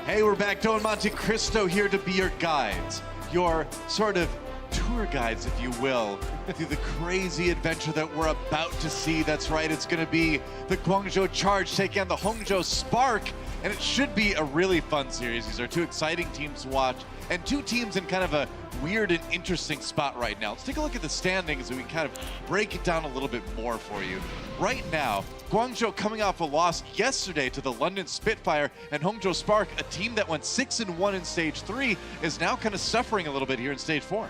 Hey, we're back. Doe and Monte Cristo here to be your guides, your sort of tour guides, if you will, through the crazy adventure that we're about to see. That's right, it's going to be the Guangzhou Charge taking on the Hangzhou Spark, and it should be a really fun series. These are two exciting teams to watch, and two teams in kind of a weird and interesting spot right now. Let's take a look at the standings and we can kind of break it down a little bit more for you. Right now, Guangzhou coming off a loss yesterday to the London Spitfire, and Hangzhou Spark, a team that went 6-1 in Stage 3, is now kind of suffering a little bit here in Stage 4.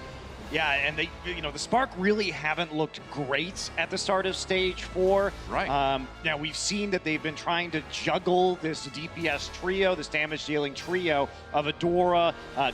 Yeah, and they, the Spark really haven't looked great at the start of Stage 4. Right. Now, we've seen that they've been trying to juggle this DPS trio, this damage-dealing trio of Adora,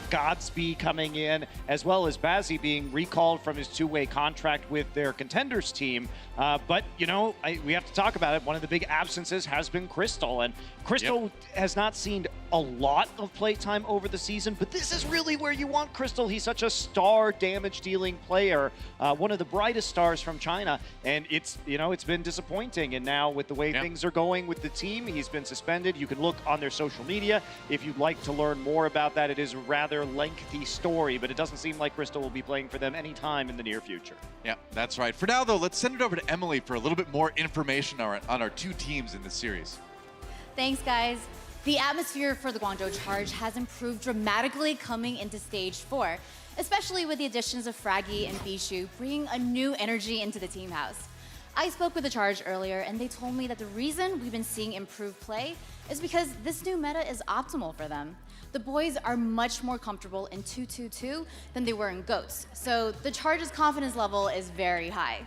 Godspeed coming in, as well as Bazzi being recalled from his two-way contract with their contenders team. But, we have to talk about it. One of the big absences has been Crystal, and Crystal has not seen a lot of playtime over the season, but this is really where you want Crystal. He's such a star damage-dealing player, one of the brightest stars from China, and it's been disappointing. And now with the way things are going with the team, he's been suspended. You can look on their social media if you'd like to learn more about that. It is a rather lengthy story, but it doesn't seem like Crystal will be playing for them anytime in the near future. Yeah, that's right. For now, though, let's send it over to Emily for a little bit more information on our two teams in this series. Thanks, guys. The atmosphere for the Guangzhou Charge has improved dramatically coming into Stage 4, especially with the additions of Fraggy and Bishu bringing a new energy into the team house. I spoke with the Charge earlier, and they told me that the reason we've been seeing improved play is because this new meta is optimal for them. The boys are much more comfortable in 2-2-2 than they were in GOATs, so the Charge's confidence level is very high.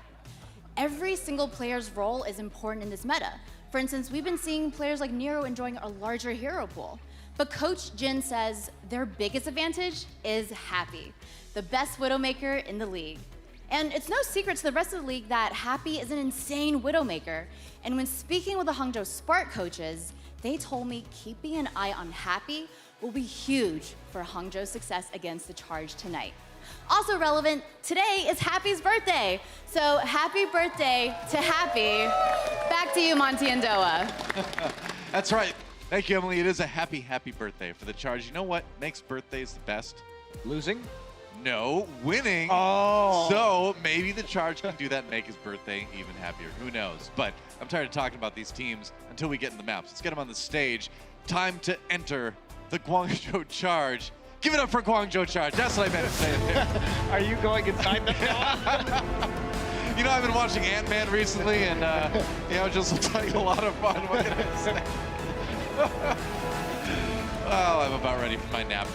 Every single player's role is important in this meta. For instance, we've been seeing players like Nero enjoying a larger hero pool. But Coach Jin says their biggest advantage is Happy, the best Widowmaker in the league. And it's no secret to the rest of the league that Happy is an insane Widowmaker. And when speaking with the Hangzhou Spark coaches, they told me keeping an eye on Happy will be huge for Hangzhou's success against the Charge tonight. Also relevant, today is Happy's birthday. So happy birthday to Happy. Back to you, Monty and Doa. That's right. Thank you, Emily. It is a happy, happy birthday for the Charge. You know what makes birthdays the best? Losing? No, winning. Oh. So maybe the Charge can do that and make his birthday even happier. Who knows? But I'm tired of talking about these teams until we get in the maps. Let's get them on the stage. Time to enter the Guangzhou Charge. Give it up for Guangzhou Charge. That's what I meant to say there. Are you going inside the film? I've been watching Ant-Man recently, and just looks like a lot of fun. What can I say? Well, I'm about ready for my nap.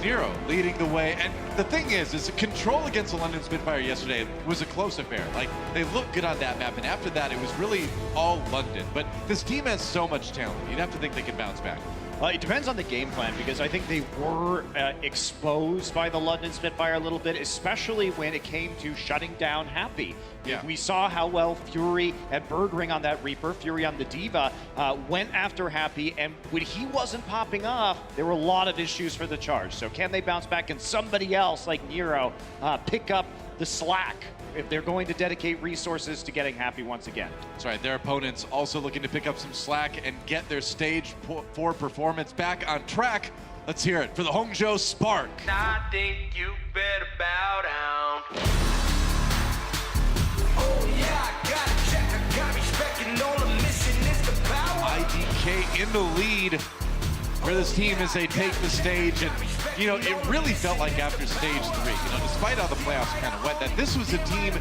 Nero leading the way, and the thing is control against the London Spitfire yesterday was a close affair. Like, they looked good on that map, and after that, it was really all London. But this team has so much talent. You'd have to think they could bounce back. It depends on the game plan, because I think they were exposed by the London Spitfire a little bit, especially when it came to shutting down Happy. Yeah. We saw how well Fury and Birdring on that Reaper, Fury on the Diva, went after Happy, and when he wasn't popping off, there were a lot of issues for the Charge. So can they bounce back, and somebody else like Nero pick up the slack if they're going to dedicate resources to getting Happy once again? That's right. Their opponents also looking to pick up some slack and get their Stage 4 performance back on track. Let's hear it for the Hangzhou Spark. I think you better bow down. Oh yeah, I got a check, I got respect, and all I'm missing is the power. IDK in the lead for this team as they take the stage, and it really felt like after Stage 3, despite how the playoffs kind of went, that this was a team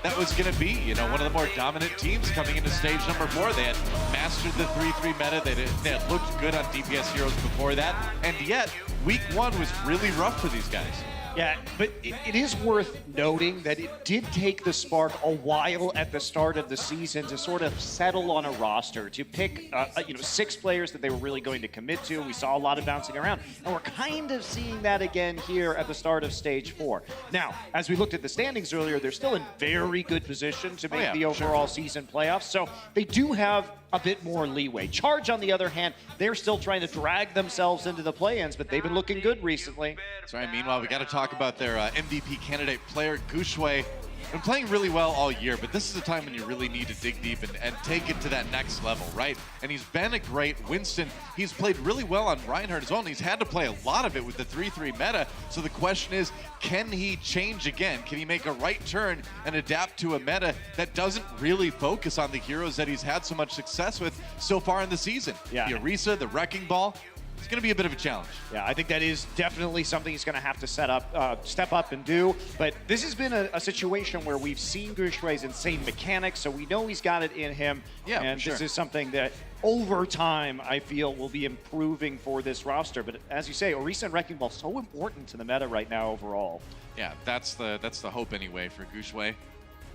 that was going to be, one of the more dominant teams coming into Stage number 4. They had mastered the 3-3 meta. They had looked good on DPS heroes before that, and yet Week 1 was really rough for these guys. Yeah, but it is worth noting that it did take the Spark a while at the start of the season to sort of settle on a roster, to pick 6 players that they were really going to commit to. We saw a lot of bouncing around, and we're kind of seeing that again here at the start of Stage 4. Now, as we looked at the standings earlier, they're still in very good position to make the overall season playoffs, so they do have a bit more leeway. Charge, on the other hand, they're still trying to drag themselves into the play-ins, but they've been looking good recently. That's right. Meanwhile, we got to talk about their MVP candidate player, Gushui. been playing really well all year, but this is a time when you really need to dig deep and take it to that next level, right? And he's been a great Winston. He's played really well on Reinhardt as well, and he's had to play a lot of it with the 3-3 meta. So the question is, can he change again? Can he make a right turn and adapt to a meta that doesn't really focus on the heroes that he's had so much success with so far in the season? Yeah. The Orisa, the Wrecking Ball. It's going to be a bit of a challenge. Yeah, I think that is definitely something he's going to have to step up and do. But this has been a situation where we've seen Gushwei's insane mechanics, so we know he's got it in him. Yeah, and for sure. This is something that over time I feel will be improving for this roster. But as you say, Orisa and Wrecking Ball so important to the meta right now overall. Yeah, that's the hope anyway for Gushwei.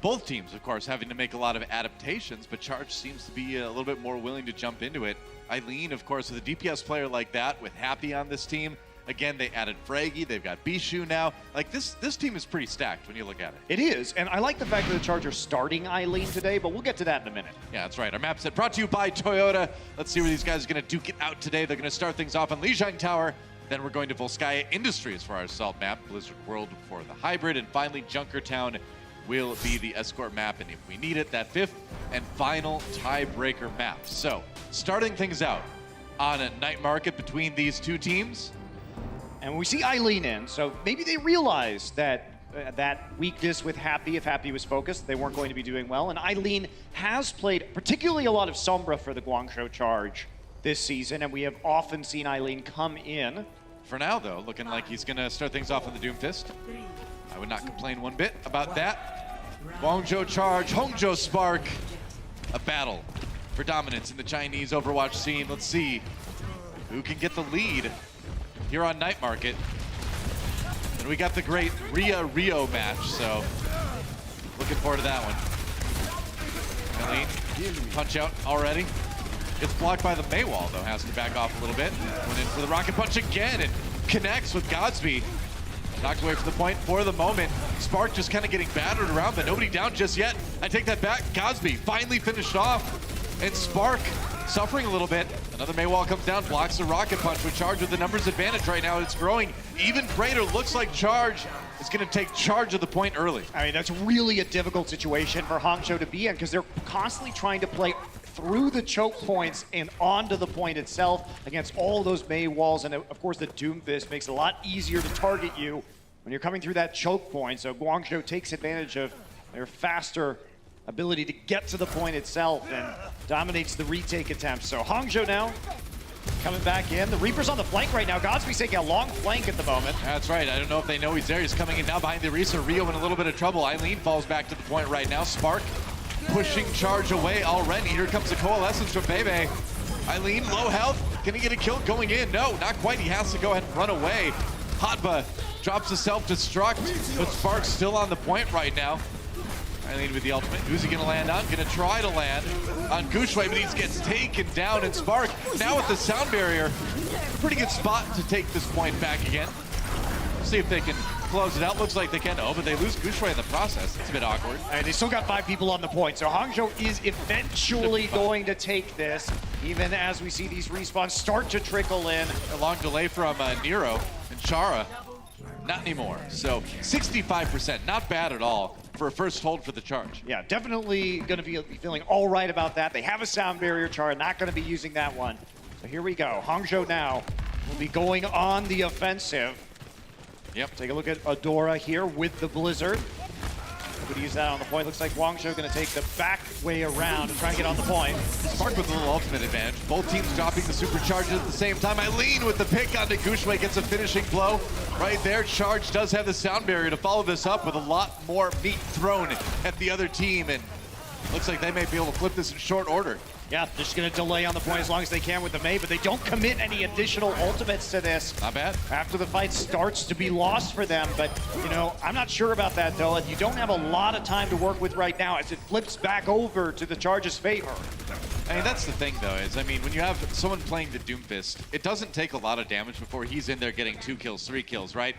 Both teams, of course, having to make a lot of adaptations, but Charge seems to be a little bit more willing to jump into it. Eileen, of course, with a DPS player like that, with Happy on this team, again, they added Fraggy, they've got Bishu now. Like, this team is pretty stacked when you look at it. It is, and I like the fact that the Chargers starting Eileen today, but we'll get to that in a minute. Yeah, that's right. Our map set brought to you by Toyota. Let's see where these guys are going to duke it out today. They're going to start things off on Lijiang Tower. Then we're going to Volskaya Industries for our assault map, Blizzard World for the hybrid, and finally Junkertown will be the escort map, and if we need it, that fifth and final tiebreaker map. So, starting things out on a night market between these two teams. And we see Eileen in, so maybe they realized that that weakness with Happy, if Happy was focused, they weren't going to be doing well. And Eileen has played particularly a lot of Sombra for the Guangzhou Charge this season, and we have often seen Eileen come in. For now, though, looking like he's going to start things off in the Doomfist. I would not complain one bit about that. Guangzhou Charge, Hangzhou Spark. A battle for dominance in the Chinese Overwatch scene. Let's see who can get the lead here on Night Market. And we got the great Rio match, so looking forward to that one. Eileen, punch out already. Gets blocked by the Maywall, though, has to back off a little bit. Went in for the rocket punch again and connects with Godsby. Knocked away from the point for the moment. Spark just kind of getting battered around, but nobody down just yet. I take that back. Godsby finally finished off. And Spark suffering a little bit. Another Maywall comes down, blocks the rocket punch with Charge with the numbers advantage right now. It's growing even greater. Looks like Charge is going to take charge of the point early. I mean, that's really a difficult situation for Hangzhou to be in because they're constantly trying to play through the choke points and onto the point itself against all those May walls. And of course, the Doomfist makes it a lot easier to target you when you're coming through that choke point. So Guangzhou takes advantage of their faster ability to get to the point itself and dominates the retake attempts. So Hangzhou now coming back in. The Reaper's on the flank right now. Godsby's taking a long flank at the moment. That's right. I don't know if they know he's there. He's coming in now behind the Orisa. Rio in a little bit of trouble. Eileen falls back to the point right now. Spark pushing Charge away already. Here comes the coalescence from Bebe. Eileen, low health. Can he get a kill going in? No, not quite. He has to go ahead and run away. Hotba drops the self-destruct, but Spark's still on the point right now. Eileen with the ultimate. Who's he going to land on? Going to try to land on Gushwei, but he gets taken down. And Spark, now with the sound barrier, pretty good spot to take this point back again. See if they can close it out. Looks like they can. Oh, but they lose Gushwei in the process. It's a bit awkward. And they still got 5 people on the point. So Hangzhou is eventually going to take this, even as we see these respawns start to trickle in. A long delay from Nero and Chara. Not anymore. So 65%, not bad at all for a first hold for the Charge. Yeah, definitely going to be feeling all right about that. They have a sound barrier, Chara, not going to be using that one. So here we go. Hangzhou now will be going on the offensive. Yep. Take a look at Adora here with the Blizzard. Could use that on the point. Looks like Guangzhou going to take the back way around to try and get on the point. Spark with a little ultimate advantage. Both teams dropping the supercharges at the same time. Eileen with the pick onto Gushwei gets a finishing blow right there. Charge does have the sound barrier to follow this up with a lot more meat thrown at the other team, and looks like they may be able to flip this in short order. Yeah, they're just going to delay on the point as long as they can with the May, but they don't commit any additional ultimates to this. Not bad. After the fight starts to be lost for them, but, you know, I'm not sure about that, though. You don't have a lot of time to work with right now as it flips back over to the Charge's favor. I mean, that's the thing, though, is, I mean, when you have someone playing the Doomfist, it doesn't take a lot of damage before he's in there getting 2 kills, 3 kills, right?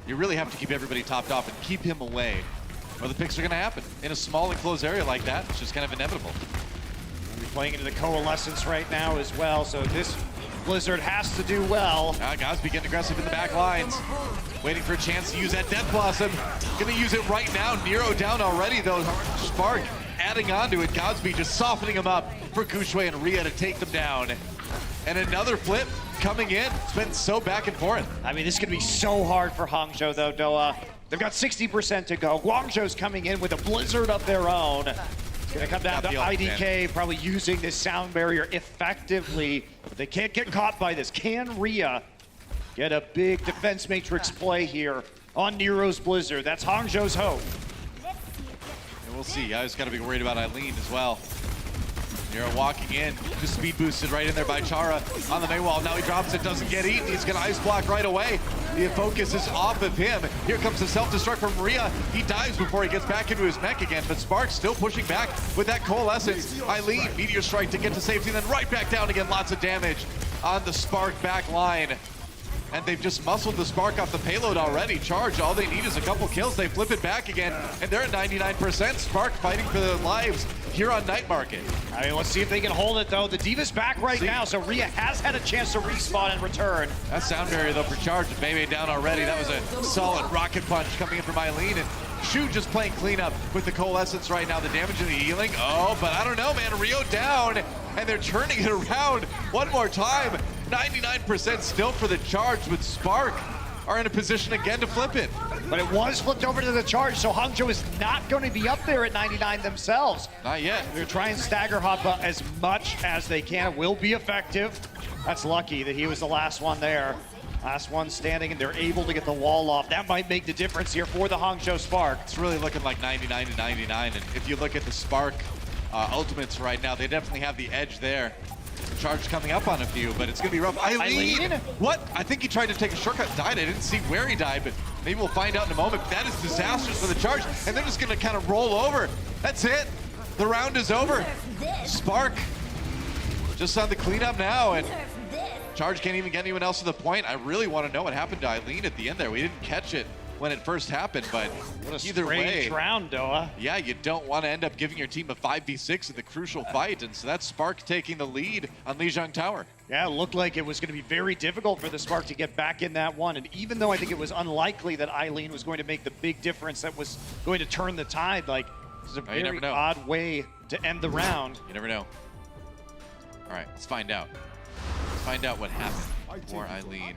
You really have to keep everybody topped off and keep him away, or the picks are going to happen. In a small enclosed area like that, it's just kind of inevitable. Playing into the coalescence right now as well, so this Blizzard has to do well. Gosby getting aggressive in the back lines. Waiting for a chance to use that Death Blossom. Gonna use it right now. Nero down already though. Spark adding on to it. Gosby just softening him up for Gushue and Rhea to take them down. And another flip coming in. It's been so back and forth. I mean, this is gonna be so hard for Hangzhou though, Doa. They've got 60% to go. Guangzhou's coming in with a Blizzard of their own. It's gonna come down to IDK probably using this sound barrier effectively, but they can't get caught by this. Can Rhea get a big defense matrix play here on Nero's Blizzard? That's Hangzhou's hope. And we'll see. I just gotta be worried about Eileen as well. Nero walking in, just speed boosted right in there by Chara on the main wall. Now he drops it, doesn't get eaten. He's gonna ice block right away. The focus is off of him. Here comes the self-destruct from Rhea. He dives before he gets back into his mech again, but Sparks still pushing back with that coalescence. Eileen, Meteor Strike to get to safety, then right back down again. Lots of damage on the Spark back line. And they've just muscled the Spark off the payload already. Charge, all they need is a couple kills. They flip it back again, and they're at 99%. Spark fighting for their lives here on Night Market. I mean, let's see if they can hold it, though. The Diva's back right now, so Rhea has had a chance to respawn and return. That sound barrier, though, for Charge. Bebe down already. That was a solid rocket punch coming in from Eileen. And Shu just playing cleanup with the Coalescence right now. The damage and the healing. Oh, but I don't know, man. Rio down, and they're turning it around one more time. 99% still for the Charge, with Spark are in a position again to flip it. But it was flipped over to the Charge, so Hangzhou is not going to be up there at 99 themselves. Not yet. They're trying to stagger hop as much as they can. It will be effective. That's lucky that he was the last one there. Last one standing, and they're able to get the wall off. That might make the difference here for the Hangzhou Spark. It's really looking like 99 to 99, and if you look at the Spark ultimates right now, they definitely have the edge there. Charge coming up on a few, but it's gonna be rough. Eileen? What? I think he tried to take a shortcut, died. I didn't see where he died, but maybe we'll find out in a moment. That is disastrous for the Charge, and they're just gonna kind of roll over. That's it. The round is over. Spark just on the cleanup now, and Charge can't even get anyone else to the point. I really want to know what happened to Eileen at the end there. We didn't catch it when it first happened, but either way, round, Doa. yeah, you don't want to end up giving your team a 5v6 in the crucial fight, and so that's Spark taking the lead on Lijiang Tower. Yeah, it looked like it was going to be very difficult for the Spark to get back in that one, and even though I think it was unlikely that Eileen was going to make the big difference that was going to turn the tide, like, this is a very odd way to end the round. You never know. All right, let's find out. Let's find out what happened for Eileen.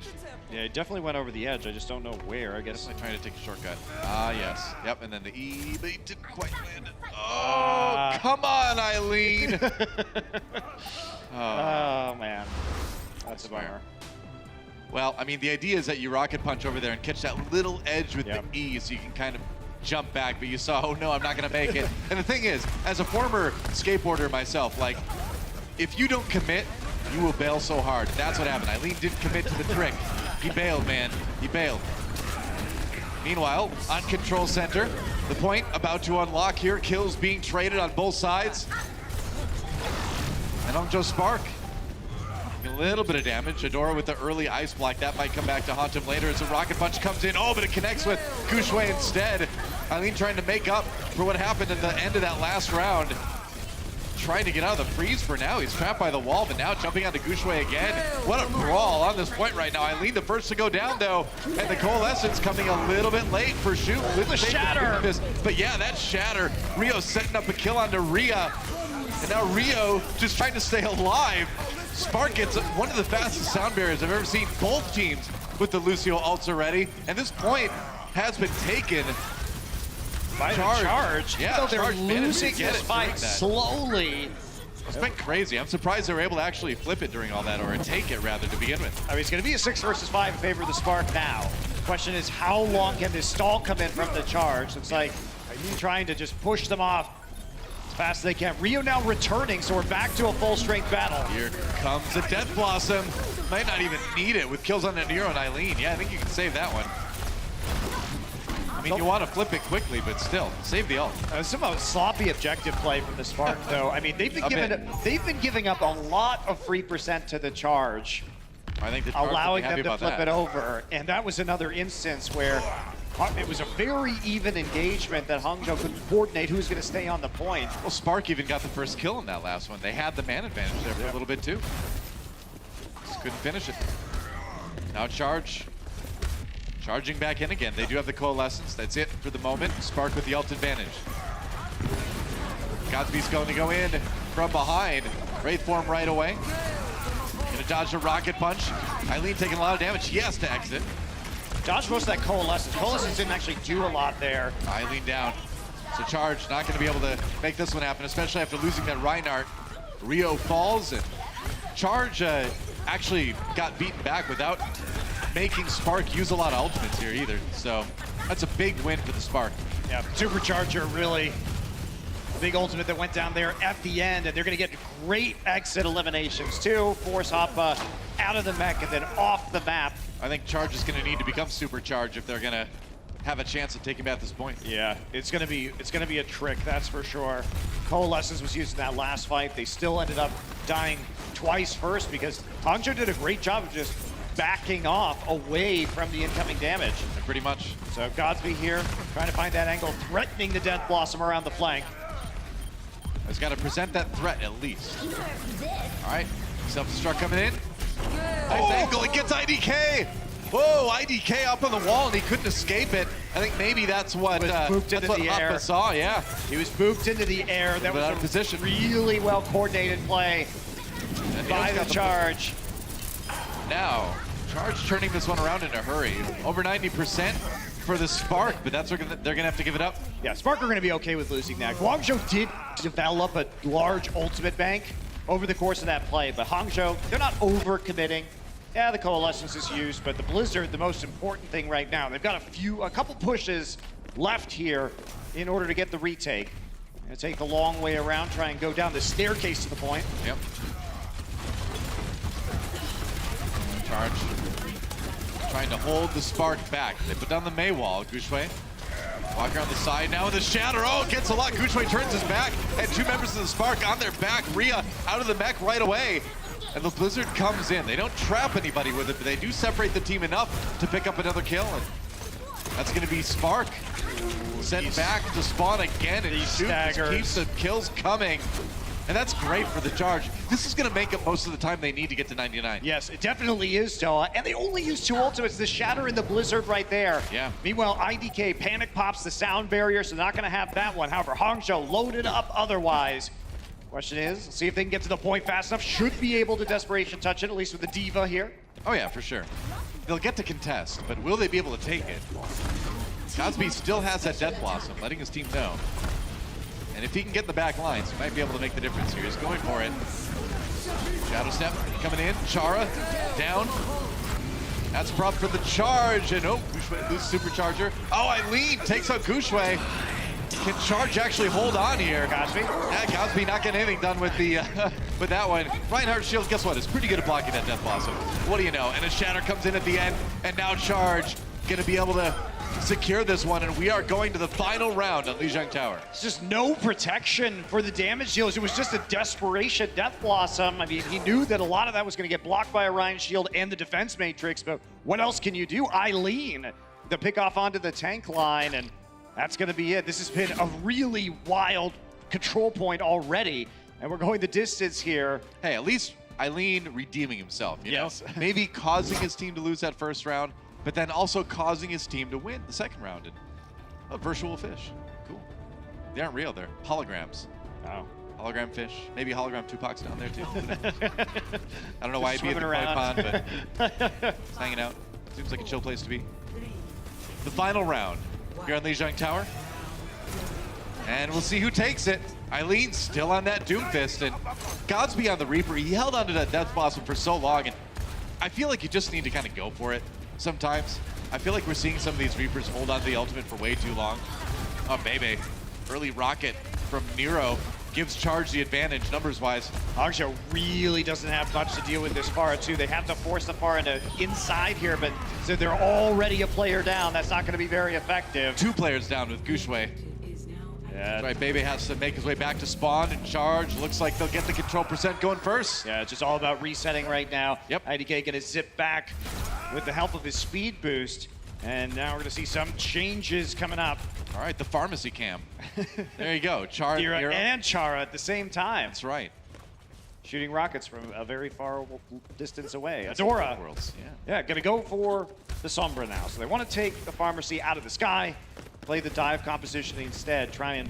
Yeah, it definitely went over the edge. I just don't know where. I guess I'm trying to take a shortcut. Ah, yes. Yep, and then the E, but he didn't quite land it. Oh, come on, Eileen. Oh, man. That's a bummer. Well, I mean, the idea is that you rocket punch over there and catch that little edge with the E so you can kind of jump back, but you saw, oh no, I'm not going to make it. And the thing is, as a former skateboarder myself, like, if you don't commit, you will bail so hard. That's what happened. Eileen didn't commit to the trick. He bailed, man. He bailed. Meanwhile, on Control Center, the point about to unlock here. Kills being traded on both sides. And Hangzhou Spark, a little bit of damage. Adora with the early ice block. That might come back to haunt him later as a rocket punch comes in. Oh, but it connects with Gushue instead. Eileen trying to make up for what happened at the end of that last round. Trying to get out of the freeze for now. He's trapped by the wall, but now jumping onto Gushue again. What a brawl on this point right now. Eileen the first to go down, though, and the Coalescence coming a little bit late for Shu with the shatter. But yeah, that shatter. Rio setting up a kill onto Rhea, and now Rio just trying to stay alive. Spark gets one of the fastest sound barriers I've ever seen. Both teams with the Lucio ults already, and this point has been taken by Charge. Yeah, so they're losing this fight slowly. It's been crazy. I'm surprised they were able to actually flip it during all that, or take it rather, to begin with. I mean, it's going to be a 6 versus 5 in favor of the Spark now. The question is, how long can this stall come in from the Charge? It's like, are you trying to just push them off as fast as they can? Rio now returning, so we're back to a full strength battle. Here comes the Death Blossom. Might not even need it with kills on Nero and Eileen. Yeah, I think you can save that one. I mean, you want to flip it quickly, but still, save the ult. Some sloppy objective play from the Spark, though. I mean, they've been giving up a lot of free percent to the Charge, I think allowing them to flip it over. And that was another instance where it was a very even engagement that Hangzhou couldn't coordinate who's going to stay on the point. Well, Spark even got the first kill in that last one. They had the man advantage there for a little bit, too. couldn't finish it. Now Charge. Charging back in again. They do have the Coalescence. That's it for the moment. Spark with the ult advantage. Godspeed's going to go in from behind. Wraith form right away. Gonna dodge a rocket punch. Eileen taking a lot of damage. He has to exit. Dodge most of that Coalescence. Coalescence didn't actually do a lot there. Eileen down. So Charge not gonna be able to make this one happen, especially after losing that Reinhardt. Rio falls, and Charge actually got beaten back without making Spark use a lot of ultimates here either. So that's a big win for the Spark. Yeah, Supercharger really big ultimate that went down there at the end, and they're going to get great exit eliminations too. Force hop out of the mech and then off the map. I think Charge is going to need to become Supercharge if they're going to have a chance of taking back this point. Yeah, it's going to be a trick, that's for sure. Coalescence was used in that last fight. They still ended up dying twice first because Hangzhou did a great job of just backing off away from the incoming damage. Pretty much. So Godspeed here, trying to find that angle, threatening the Death Blossom around the flank. Has got to present that threat at least. All right, self-destruct coming in. Nice angle, it gets IDK. Whoa, IDK up on the wall and he couldn't escape it. I think maybe that's what Huppa saw, yeah. He was booped into the air. That was out of position. Really well coordinated play by the Charge. Now, Charge turning this one around in a hurry. Over 90% for the Spark, but that's what they're gonna have to give it up. Yeah, Spark are gonna be okay with losing that. Guangzhou did develop a large ultimate bank over the course of that play, but Hangzhou, they're not over-committing. Yeah, the Coalescence is used, but the Blizzard, the most important thing right now, they've got a couple pushes left here in order to get the retake. Gonna take the long way around, try and go down the staircase to the point. Yep. Charge. Trying to hold the Spark back. They put down the Mei wall, Gushue. Walk around the side now with the Shatter. Oh, gets a lot. Gushue turns his back, and two members of the Spark on their back. Rhea out of the mech right away. And the Blizzard comes in. They don't trap anybody with it, but they do separate the team enough to pick up another kill. And that's going to be Spark. Sent back to spawn again, and he keeps the kills coming. And that's great for the Charge. This is going to make up most of the time they need to get to 99. Yes, it definitely is, Toa. And they only use two ultimates, the Shatter and the Blizzard right there. Yeah. Meanwhile, IDK panic pops the sound barrier, so they're not going to have that one. However, Hangzhou loaded up otherwise. Question is, see if they can get to the point fast enough. Should be able to Desperation touch it, at least with the Diva here. Oh yeah, for sure. They'll get to contest, but will they be able to take it? Godspeed still has that Death Blossom, letting his team know. And if he can get in the back lines, he might be able to make the difference here. He's going for it. Shadow Step coming in. Chara down. That's prop for the Charge. And oh, Gushue loses Supercharger. Oh, Eileen takes out Gushue. Can Charge actually hold on here? Godspeed? Yeah, Godspeed not getting anything done with the with that one. Reinhardt's shield, guess what? Is pretty good at blocking that Death Blossom. What do you know? And a Shatter comes in at the end, and now Charge gonna be able to secure this one, and we are going to the final round on Lijiang Tower. It's just no protection for the damage dealers. It was just a desperation Death Blossom. I mean, he knew that a lot of that was going to get blocked by Orion's shield and the defense matrix, but what else can you do? Eileen, the pick off onto the tank line, and that's going to be it. This has been a really wild control point already, and we're going the distance here. Hey, at least Eileen redeeming himself, you Yes. know? Maybe causing his team to lose that first round, but then also causing his team to win the second round. And a virtual fish. Cool. They aren't real, they're holograms. Oh. Hologram fish. Maybe hologram Tupac's down there too. I don't know why he'd be at the koi Swimming pond, but he's hanging out. Seems like a chill place to be. The final round here on Lijiang Tower. And we'll see who takes it. Eileen still on that Doomfist, and Godspeed on the Reaper. He held onto that Death Blossom for so long, and I feel like you just need to kind of go for it sometimes. I feel like we're seeing some of these Reapers hold on to the ultimate for way too long. Oh, baby. Early rocket from Nero gives Charge the advantage numbers-wise. Hangzhou really doesn't have much to deal with this Pharah too. They have to force the Pharah into inside here, but so they're already a player down. That's not going to be very effective. 2 players down with Gushue. That's right, Bebe has to make his way back to spawn, and Charge looks like they'll get the control percent going first. Yeah, it's just all about resetting right now. Yep. IDK gonna zip back with the help of his speed boost. And now we're gonna see some changes coming up. All right, the pharmacy cam. There you go, Chara Kira and Chara at the same time. That's right. shooting rockets from a very far distance away. Adora. Worlds, Yeah, gonna go for the Sombra now. So they want to take the Pharmacy out of the sky, play the dive composition instead, try and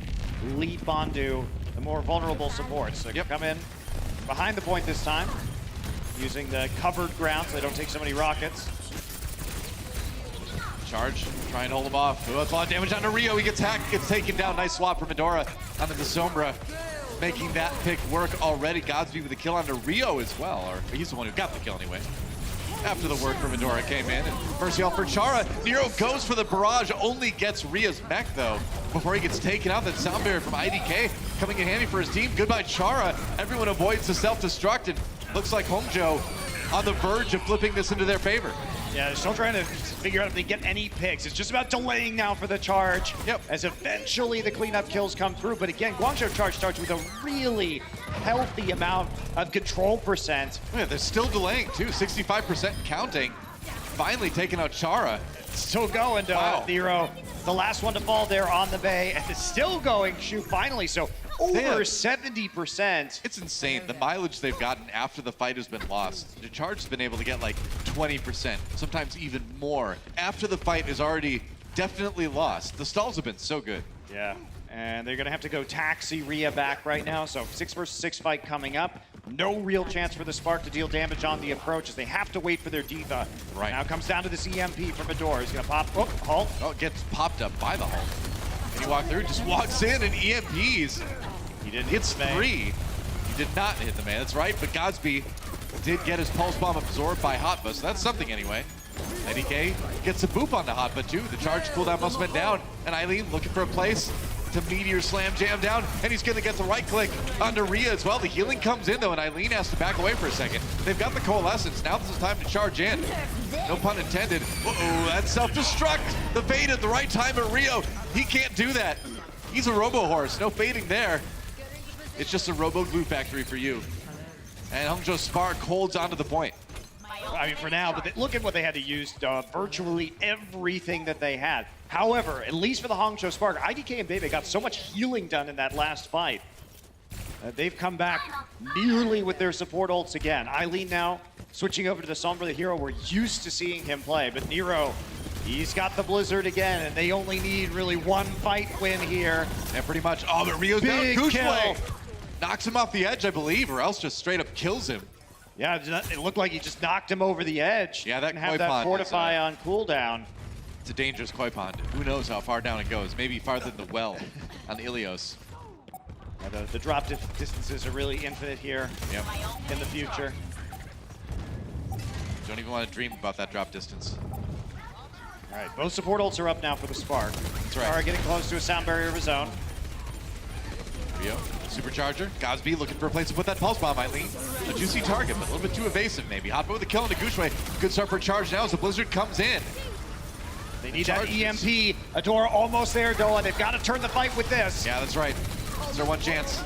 leap onto the more vulnerable supports. So come in behind the point this time, using the covered ground so they don't take so many rockets. Charge, try and hold him off. Ooh, that's a lot of damage onto Rio. He gets hacked, gets taken down. Nice swap from Medora onto the Sombra, making that pick work already. Godspeed with the kill onto Rio as well, or he's the one who got the kill anyway. After the work from Medora came in, and mercy all for Chara. Nero goes for the barrage, only gets Ria's mech though, before he gets taken out. That sound barrier from IDK coming in handy for his team. Goodbye Chara. Everyone avoids the self-destruct, and looks like Hangzhou on the verge of flipping this into their favor. Yeah, they're still trying to figure out if they get any picks. It's just about delaying now for the charge. Yep. As eventually the cleanup kills come through. But again, Guangzhou charge starts with a really healthy amount of control percent. Yeah, they're still delaying too, 65% counting. Finally taking out Chara. Still going to Nero. The last one to fall there on the bay, and it's still going, shoot, finally. So over 70%. It's insane, the mileage they've gotten after the fight has been lost. The charge has been able to get like 20%, sometimes even more. After the fight is already definitely lost. The stalls have been so good. Yeah, and they're gonna have to go taxi Rhea back right now. So 6 versus 6 fight coming up. No real chance for the Spark to deal damage on the approach as they have to wait for their D.Va. Right. Now it comes down to this EMP from Adora. He's gonna pop, halt. Oh, it gets popped up by the Hulk. And he walked through, just walks in and EMPs. He didn't Hits hit the man. 3. He did not hit the man, that's right, but Godspeed did get his pulse bomb absorbed by Hotba, so that's something anyway. IDK gets a boop on the Hotba too. The charge cooldown must have been down, and Eileen looking for a place to Meteor Slam jam down, and he's gonna get the right click onto Rhea as well. The healing comes in though, and Eileen has to back away for a second. They've got the Coalescence, now this is time to charge in. No pun intended. Uh-oh, that self-destruct. The fade at the right time at Rio. He can't do that. He's a robo-horse, no fading there. It's just a robo-glue factory for you. And Hangzhou Spark holds onto the point. I mean, for now, but look at what they had to use, virtually everything that they had. However, at least for the Hangzhou Spark, IDK and Bebe got so much healing done in that last fight. They've come back nearly with their support ults again. Eileen now switching over to the Sombra, the hero we're used to seeing him play, but Nero, he's got the Blizzard again, and they only need really one fight win here. And pretty much, oh, but Rio's down. Big kill. Knocks him off the edge, I believe, or else just straight up kills him. Yeah, it looked like he just knocked him over the edge. Yeah, that and have koi that pond fortify is, on cooldown. It's a dangerous koi pond. Who knows how far down it goes? Maybe farther than the well on Ilios. Yeah, the drop distances are really infinite here in the future. Don't even want to dream about that drop distance. All right, both support ults are up now for the Spark. That's right. Spark getting close to a sound barrier of his own. Rio, Supercharger. Godspeed looking for a place to put that pulse bomb, Eileen. A juicy target, but a little bit too evasive maybe. Hotba with a kill into Gushway. Good start for charge now as the Blizzard comes in. They need that EMP. Adora almost there, Doa. They've got to turn the fight with this. Yeah, that's right. Is there one chance?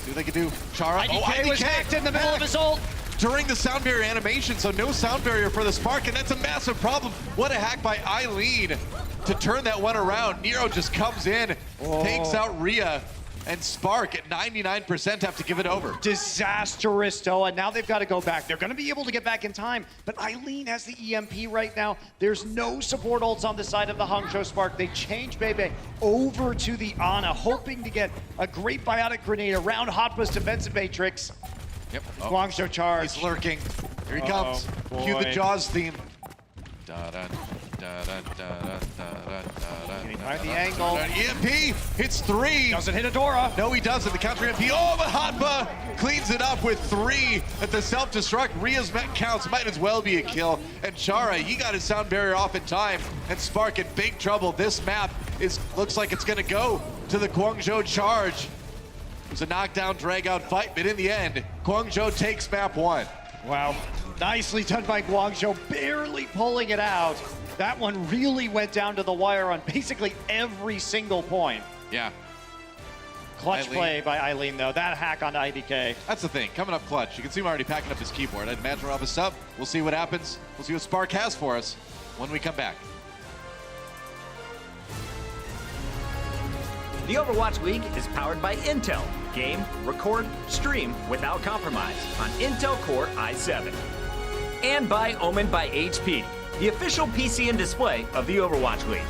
See what they can do. Chara. IDK was hacked in the middle of his ult. During the sound barrier animation, so no sound barrier for the Spark, and that's a massive problem. What a hack by Eileen to turn that one around. Nero just comes in, takes out Rhea, and Spark at 99% have to give it over. Disastrous, Doa. Now they've got to go back. They're going to be able to get back in time, but Eileen has the EMP right now. There's no support ults on the side of the Hangzhou Spark. They change Bebe over to the Ana, hoping to get a great biotic grenade around Hotba's defensive matrix. Yep. Guangzhou charge. He's lurking. Here he comes. Cue the Jaws theme. Find the angle. EMP hits 3. Doesn't hit Adora. No, he doesn't. The counter EMP. Oh, but Hotba cleans it up with 3 at the self-destruct. Rhea's mech counts might as well be a kill. And Chara, he got his sound barrier off in time. And Spark in big trouble. This map looks like it's going to go to the Guangzhou charge. It was a knockdown, drag-out fight, but in the end, Guangzhou takes map 1. Wow. Nicely done by Guangzhou, barely pulling it out. That one really went down to the wire on basically every single point. Yeah. Clutch Eileen. play by Eileen, though. That hack onto IDK. That's the thing, coming up clutch. You can see him already packing up his keyboard. I'd imagine we're off a sub. We'll see what happens. We'll see what Spark has for us when we come back. The Overwatch League is powered by Intel. Game, record, stream without compromise on Intel Core i7. And by Omen by HP, the official PC and display of the Overwatch League.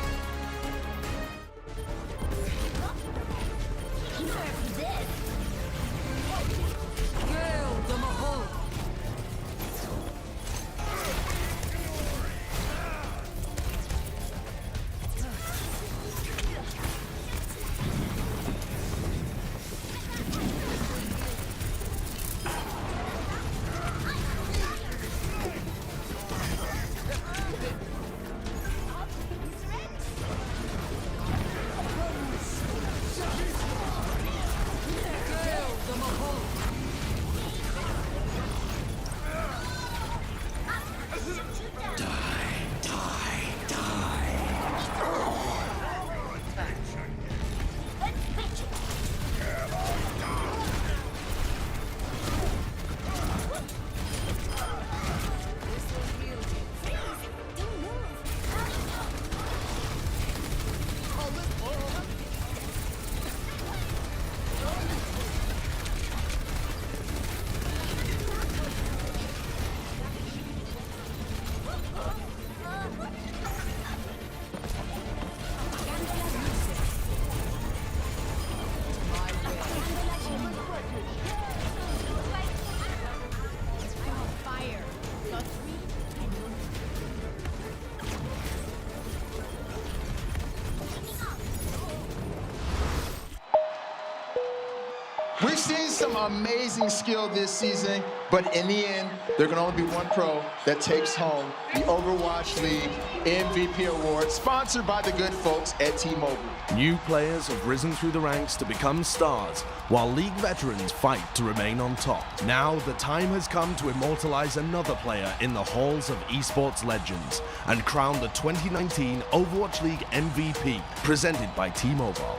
We've seen some amazing skill this season, but in the end, there can only be one pro that takes home the Overwatch League MVP award, sponsored by the good folks at T-Mobile. New players have risen through the ranks to become stars, while League veterans fight to remain on top. Now, the time has come to immortalize another player in the halls of esports legends and crown the 2019 Overwatch League MVP, presented by T-Mobile.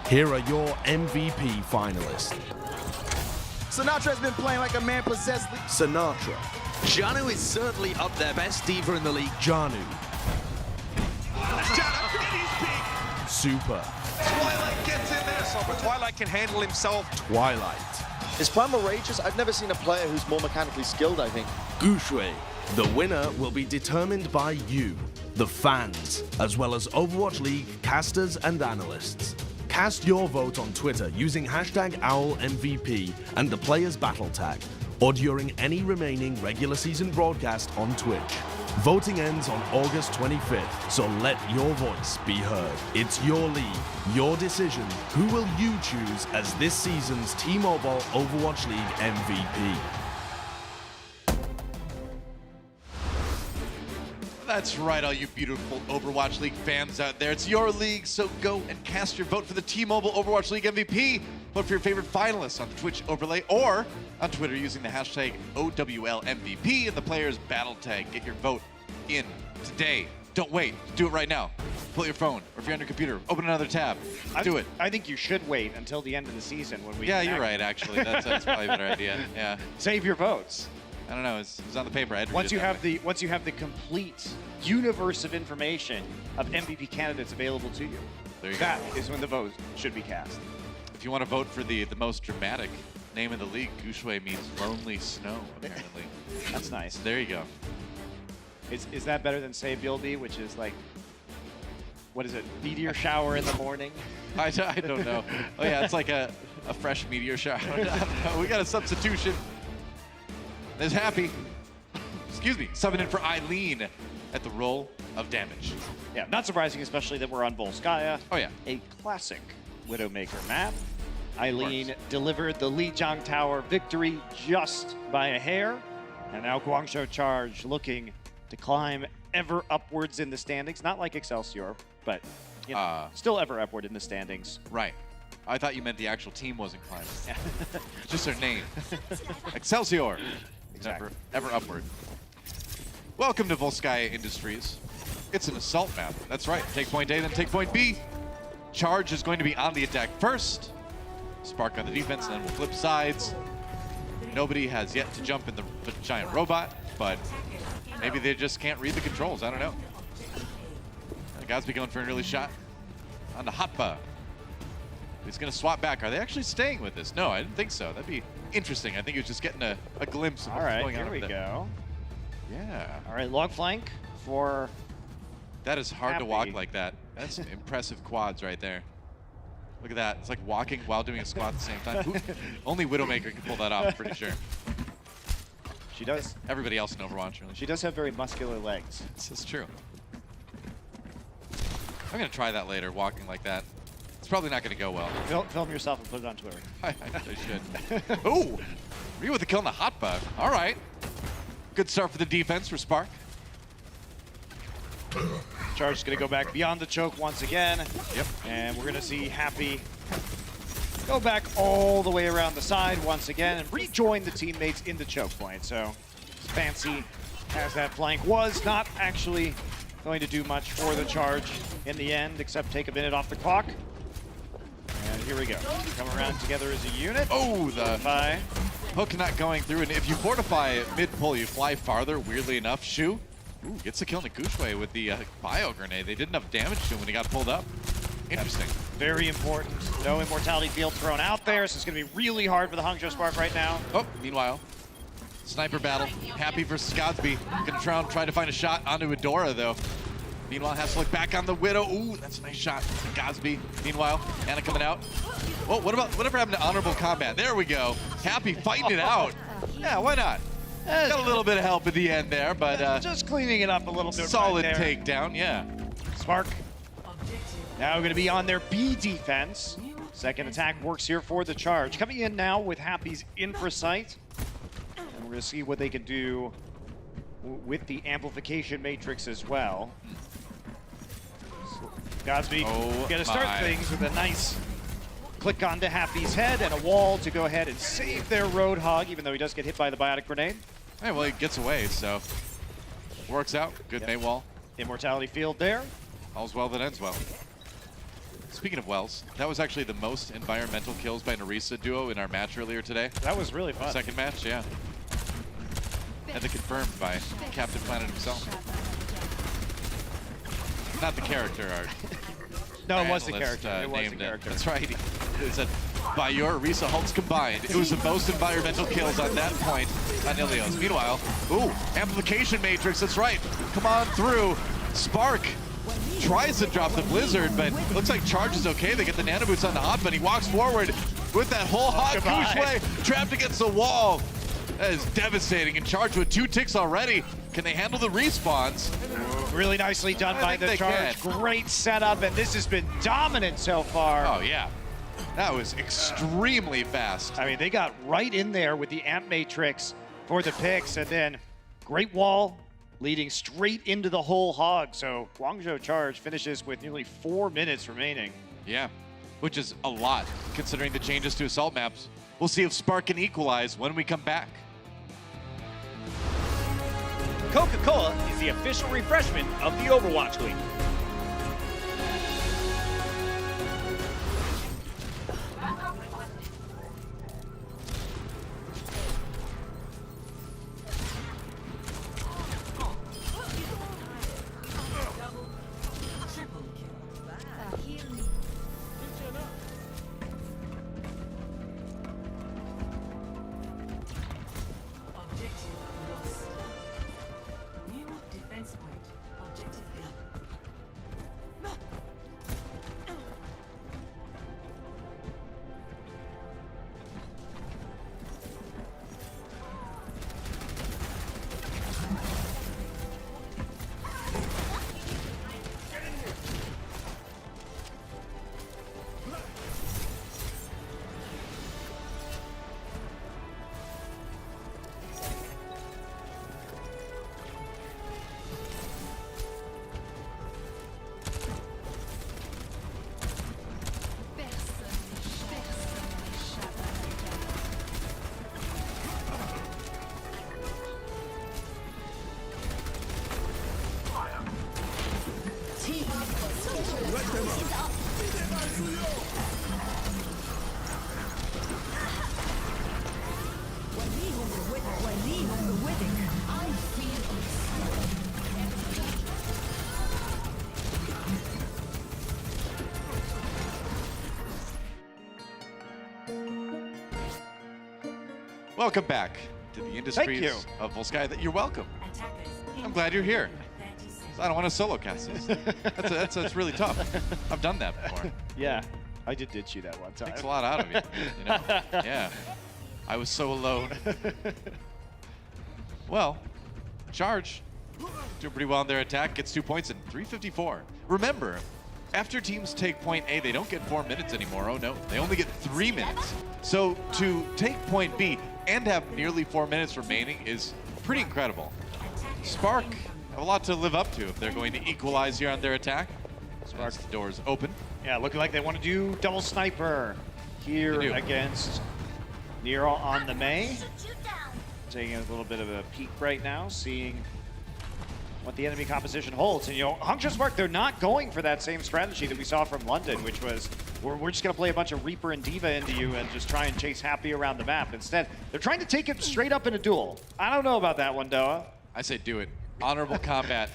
Here are your MVP finalists. Sinatra's been playing like a man possessed. Sinatra. Janu is certainly up there, best diva in the league. Janu. Super. Twilight gets in there, so but Twilight can handle himself. Twilight. Is Primal Rages? I've never seen a player who's more mechanically skilled, I think. Gushui. The winner will be determined by you, the fans, as well as Overwatch League casters and analysts. Cast your vote on Twitter using hashtag OwlMVP and the player's battle tag, or during any remaining regular season broadcast on Twitch. Voting ends on August 25th, so let your voice be heard. It's your league, your decision. Who will you choose as this season's T-Mobile Overwatch League MVP? That's right, all you beautiful Overwatch League fans out there. It's your league, so go and cast your vote for the T-Mobile Overwatch League MVP. Vote for your favorite finalists on the Twitch overlay or on Twitter using the hashtag OWLMVP and the player's battle tag. Get your vote in today. Don't wait. Do it right now. Pull your phone, or if you're on your computer, open another tab. Do it. I think you should wait until the end of the season when we. Yeah, you're right. Actually, that's probably a better idea. Yeah. Save your votes. I don't know. It's on the paper. Once you have the complete universe of information of MVP candidates available to you, there you that is when the vote should be cast. If you want to vote for the most dramatic name of the league, Gushui means lonely snow. Apparently. That's nice. There you go. Is that better than Say Buildy, which is like, what is it? Meteor shower in the morning. I don't know. Oh yeah, it's like a fresh meteor shower. I don't know. We got a substitution. Is happy. Excuse me. Subbing in for Eileen at the role of damage. Yeah, not surprising, especially that we're on Volskaya. Oh yeah. A classic Widowmaker map. Eileen delivered the Lijiang Tower victory just by a hair. And now Guangzhou Charge looking to climb ever upwards in the standings. Not like Excelsior, but you know, still ever upward in the standings. Right. I thought you meant the actual team wasn't climbing. Just their name. Excelsior. Exactly. Ever upward. Welcome to Volskaya Industries. It's an assault map. That's right. Take point A, then take point B. Charge is going to be on the attack first. Spark on the defense, and then we'll flip sides. Nobody has yet to jump in the giant robot, but maybe they just can't read the controls. I don't know. Gatsby going for an early shot on the Hotba. He's going to swap back. Are they actually staying with this? No, I didn't think so. That'd be interesting. I think he was just getting a glimpse of All what's right, going on here we over there. go. Yeah. All right, log flank for That is hard to Happy. walk like that. That's impressive quads right there. Look at that. It's like walking while doing a squat at the same time. Only Widowmaker can pull that off, I'm pretty sure. She does. Everybody else in Overwatch, really. She does have very muscular legs. This is true. I'm going to try that later, walking like that. It's probably not going to go well. Film yourself and put it on Twitter. I should. Ooh! Ryu with the kill on the hot bug. All right. Good start for the defense for Spark. Charge is going to go back beyond the choke once again. Yep. And we're going to see Happy go back all the way around the side once again and rejoin the teammates in the choke point. So as fancy as that flank was, not actually going to do much for the Charge in the end, except take a minute off the clock. And here we go. Come around together as a unit. Oh, the Fortify. hook not going through. And if you fortify mid-pull, you fly farther, weirdly enough. Shu, ooh, gets the kill on Gushue with the bio grenade. They did enough damage to him when he got pulled up. Interesting. Very important. No immortality field thrown out there, so it's going to be really hard for the Hangzhou Spark right now. Oh, meanwhile, sniper battle. Happy versus Godsby. Gonna try to find a shot onto Adora, though. Meanwhile, has to look back on the Widow. Ooh, that's a nice shot. Godsby. Meanwhile, Anna coming out. Oh, whatever happened to honorable combat? There we go. Happy fighting it out. Yeah, why not? Got a little bit of help at the end there, but just cleaning it up a little bit. solid right there. takedown, yeah. Spark now going to be on their B defense. Second attack works here for the Charge. Coming in now with Happy's infra sight. And we're going to see what they can do with the amplification matrix as well. So Godsby going to start things with a nice click onto Happy's head and a wall to go ahead and save their Roadhog, even though he does get hit by the biotic grenade. Hey, well, he gets away, so works out. Good May wall. Immortality field there. All's well that ends well. Speaking of wells, that was actually the most environmental kills by Narisa duo in our match earlier today. That was really fun. Second match, yeah. And then confirmed by Captain Planet himself. Not the character art. No, Our it was the analyst, character. It was the named character. That's right. It said, by your Orisa Hulks combined, it was the most environmental kills on that point on Ilios. Meanwhile, ooh, amplification matrix, that's right. Come on through. Spark tries to drop the Blizzard, but looks like Charge is okay. They get the nano boots on the hot, but he walks forward with that whole hot Gushue trapped against the wall. That is devastating, and Charge with 2 ticks already. Can they handle the respawns? Really nicely done by the Charge. Can. Great setup, and this has been dominant so far. Oh, yeah. That was extremely fast. I mean, they got right in there with the amp matrix for the picks, and then great wall leading straight into the whole hog. So Guangzhou Charge finishes with nearly 4 minutes remaining. Yeah, which is a lot considering the changes to assault maps. We'll see if Spark can equalize when we come back. Coca-Cola is the official refreshment of the Overwatch League. Welcome back to the industries of Volskaya. You're welcome. I'm glad you're here. I don't want to solo cast this. That's really tough. I've done that before. Yeah, I did ditch you that one time. Takes a lot out of you, you know? Yeah, I was so alone. Well, Charge doing pretty well in their attack, gets 2 points in 3:54. Remember, after teams take point A, they don't get 4 minutes anymore. Oh no, they only get 3 minutes. So to take point B and have nearly 4 minutes remaining is pretty incredible. Spark have a lot to live up to if they're going to equalize here on their attack. Spark's the doors open. Yeah, looking like they want to do double sniper here against Nero on the Mei. Taking a little bit of a peek right now, seeing what the enemy composition holds. And, you know, Hangzhou Spark, they're not going for that same strategy that we saw from London, which was, we're just going to play a bunch of Reaper and Diva into you and just try and chase Happy around the map. Instead, they're trying to take it straight up in a duel. I don't know about that one, Doa. I say do it. Honorable combat.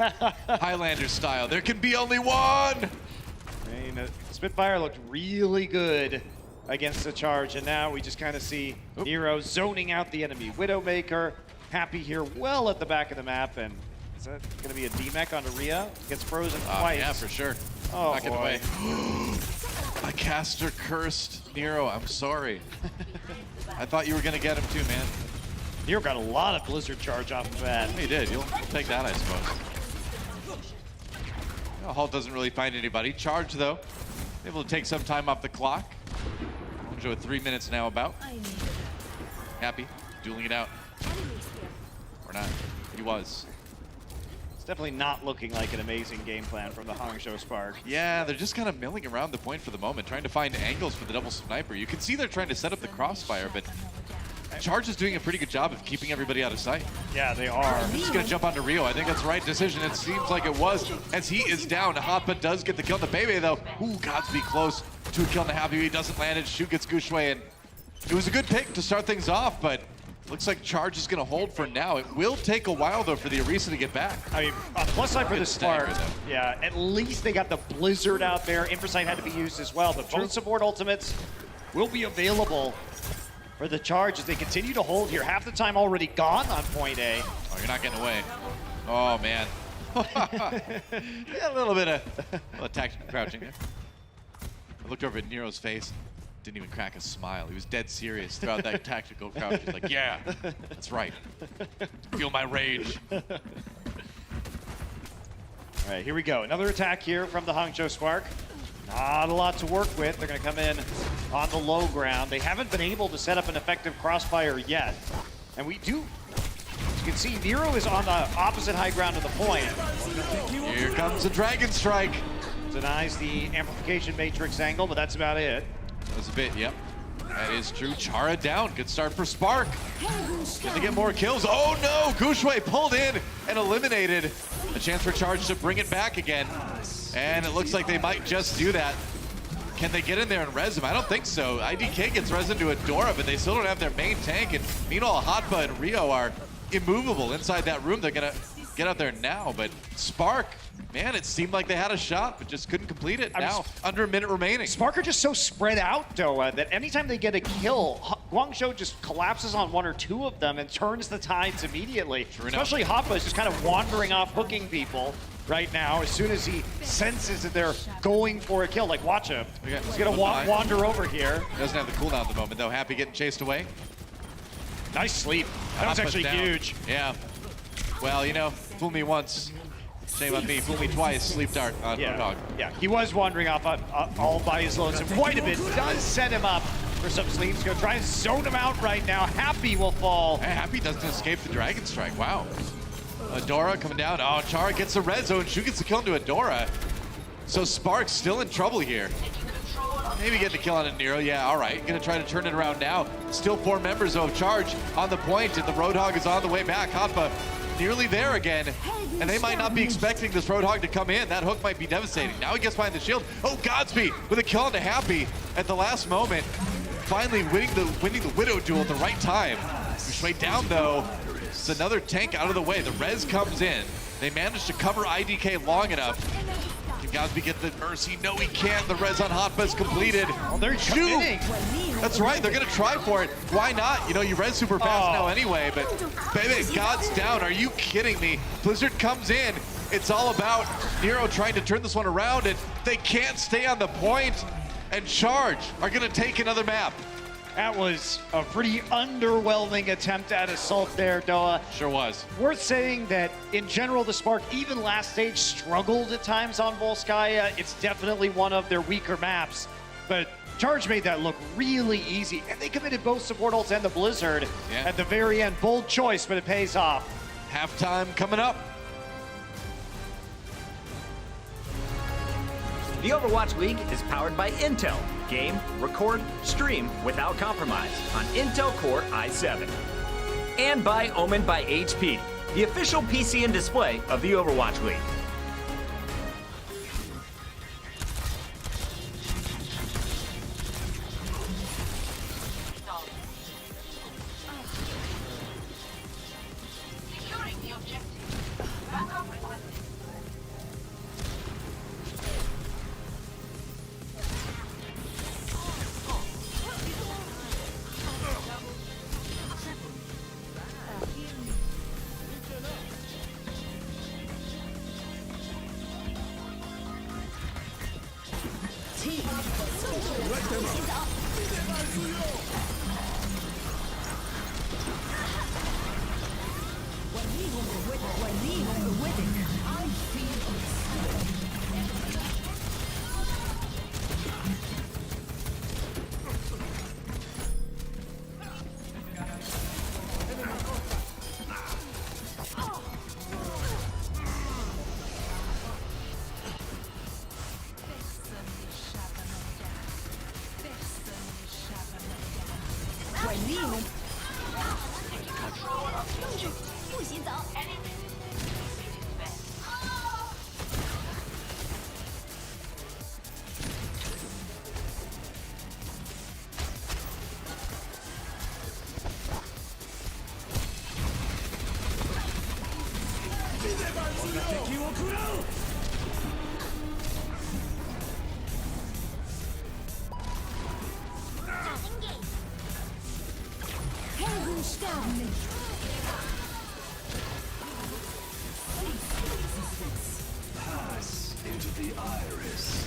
Highlander style. There can be only one! I mean, Spitfire looked really good against the Charge, and now we just kind of see Nero zoning out the enemy. Widowmaker, Happy here well at the back of the map, and is that going to be a D-mech onto Rhea? Gets frozen twice. Yeah, for sure. Oh, not getting away. A caster cursed Nero, I'm sorry. I thought you were going to get him too, man. Nero got a lot of Blizzard Charge off of that. He did. You'll take that, I suppose. Well, Halt doesn't really find anybody. Charge, though, able to take some time off the clock. Hangzhou at 3 minutes now about. Happy, dueling it out. Or not. He was. It's definitely not looking like an amazing game plan from the Hangzhou Spark. Yeah, they're just kind of milling around the point for the moment, trying to find angles for the double sniper. You can see they're trying to set up the crossfire, but Charge is doing a pretty good job of keeping everybody out of sight. Yeah, they are. They're just going to jump onto Rio. I think that's the right decision. It seems like it was, as he is down. Hotba does get the kill on the Bebe, though. Ooh, Godspeed close to a kill on the Happy. He doesn't land it. Shoot gets Gushue, and it was a good pick to start things off, but looks like Charge is going to hold for now. It will take a while, though, for the Orisa to get back. I mean, on the plus side for the Spark, yeah, at least they got the Blizzard out there. Infrasight had to be used as well, but both support ultimates will be available for the Charge as they continue to hold here. Half the time already gone on point A. Oh, you're not getting away. Oh, man. Yeah, a little bit of tactical crouching there. I looked over at Nero's face. Didn't even crack a smile. He was dead serious throughout that tactical crouch. He's like, yeah, that's right. Feel my rage. All right, here we go. Another attack here from the Hangzhou Spark. Not a lot to work with. They're going to come in on the low ground. They haven't been able to set up an effective crossfire yet. And we do, as you can see, Nero is on the opposite high ground of the point. Here comes the Dragon Strike. Denies the amplification matrix angle, but that's about it. That was a bit, yep. That is true. Chara down. Good start for Spark. Can they get more kills? Oh no! Gushue pulled in and eliminated. A chance for Charge to bring it back again. And it looks like they might just do that. Can they get in there and res him? I don't think so. IDK gets res into Adora, but they still don't have their main tank. And meanwhile, Hotba and Rio are immovable inside that room. They're gonna get out there now, but Spark, man, it seemed like they had a shot, but just couldn't complete it. Now, under a minute remaining. Spark are just so spread out, Doa, that anytime they get a kill, Guangzhou just collapses on one or two of them and turns the tides immediately. Especially Hoppa is just kind of wandering off, hooking people right now as soon as he senses that they're going for a kill. Like, watch him. He's going to wander over here. Doesn't have the cooldown at the moment, though. Happy getting chased away. Nice sleep. That was actually huge. Yeah. Well, you know, fool me once. Shame on me. Fool me twice. Sleep dart on Roadhog. Yeah, he was wandering off all by his lonesome quite a bit. Does set him up for some sleep. He's going to try and zone him out right now. Happy will fall. Hey, Happy doesn't escape the Dragon Strike. Wow. Adora coming down. Oh, Chara gets the red zone. Shu gets the kill into Adora. So Spark's still in trouble here. Maybe getting a kill on a Nero. Yeah, all right. Gonna try to turn it around now. Still 4 members of Charge on the point, and the Roadhog is on the way back. Hotba nearly there again. And they might not be expecting this Roadhog to come in. That hook might be devastating. Now he gets behind the shield. Oh, Godspeed with a kill on to Happy at the last moment. Finally winning the Widow duel at the right time. Straight down, though. It's another tank out of the way. The res comes in. They managed to cover IDK long enough. Can Gatsby get the mercy? No, he can't. The res on Hotba is completed. Oh, they're committing. That's right, they're gonna try for it. Why not? You know, you res super fast now anyway, but baby, God's down. Are you kidding me? Blizzard comes in. It's all about Nero trying to turn this one around, and they can't stay on the point, and Charge are gonna take another map. That was a pretty underwhelming attempt at assault there, Doa. Sure was. Worth saying that, in general, the Spark, even last stage, struggled at times on Volskaya. It's definitely one of their weaker maps, but Charge made that look really easy, and they committed both support ults and the Blizzard at the very end. Bold choice, but it pays off. Halftime coming up. The Overwatch League is powered by Intel. Game, record, stream without compromise on Intel Core i7. And by Omen by HP, the official PC and display of the Overwatch League. Pass into the iris.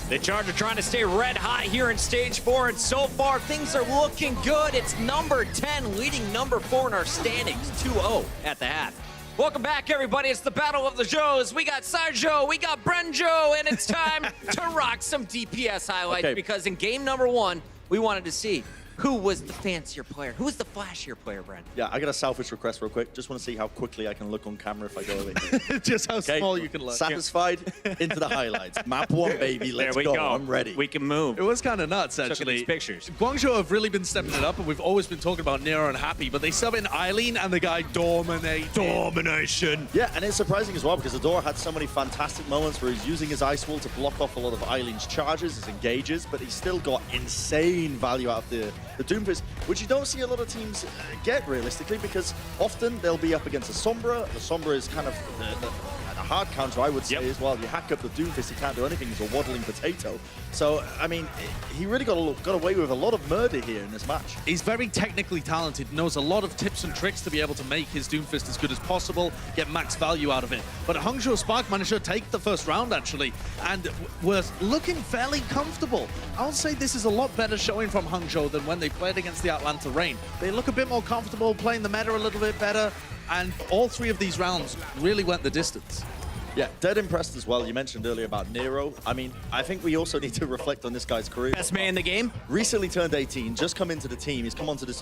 The Charge are trying to stay red hot here in stage 4, and so far things are looking good. It's number 10 leading number 4 in our standings, 2-0 at the half. Welcome back, everybody. It's the Battle of the Joes. We got Sarjo, we got Brenjo, and it's time to rock some DPS highlights because in game number 1, we wanted to see who was the fancier player, who was the flashier player, Brent. Yeah, I got a selfish request real quick. Just want to see how quickly I can look on camera if I go over. Just how small you can look. Satisfied? Into the highlights. Map 1, baby. Let's go. I'm ready. We can move. It was kind of nuts, actually. These pictures. Guangzhou have really been stepping it up, and we've always been talking about Nero and Happy, but they sub in Eileen, and the guy domination. Yeah, and it's surprising as well because Adora had so many fantastic moments where he's using his Ice Wall to block off a lot of Eileen's charges, his engages, but he's still got insane value out of the Doomfist, which you don't see a lot of teams get realistically, because often they'll be up against a Sombra. The Sombra is kind of a hard counter, I would say, as well. You hack up the Doomfist, he can't do anything. He's a waddling potato. So, I mean, he really got away with a lot of murder here in this match. He's very technically talented, knows a lot of tips and tricks to be able to make his Doomfist as good as possible, get max value out of it. But Hangzhou Spark managed to take the first round, actually, and was looking fairly comfortable. I'll say this is a lot better showing from Hangzhou than when they played against the Atlanta Reign. They look a bit more comfortable, playing the meta a little bit better, and all 3 of these rounds really went the distance. Yeah, dead impressed as well. You mentioned earlier about Nero. I mean, I think we also need to reflect on this guy's career. Best man in the game. Recently turned 18, just come into the team. He's come onto this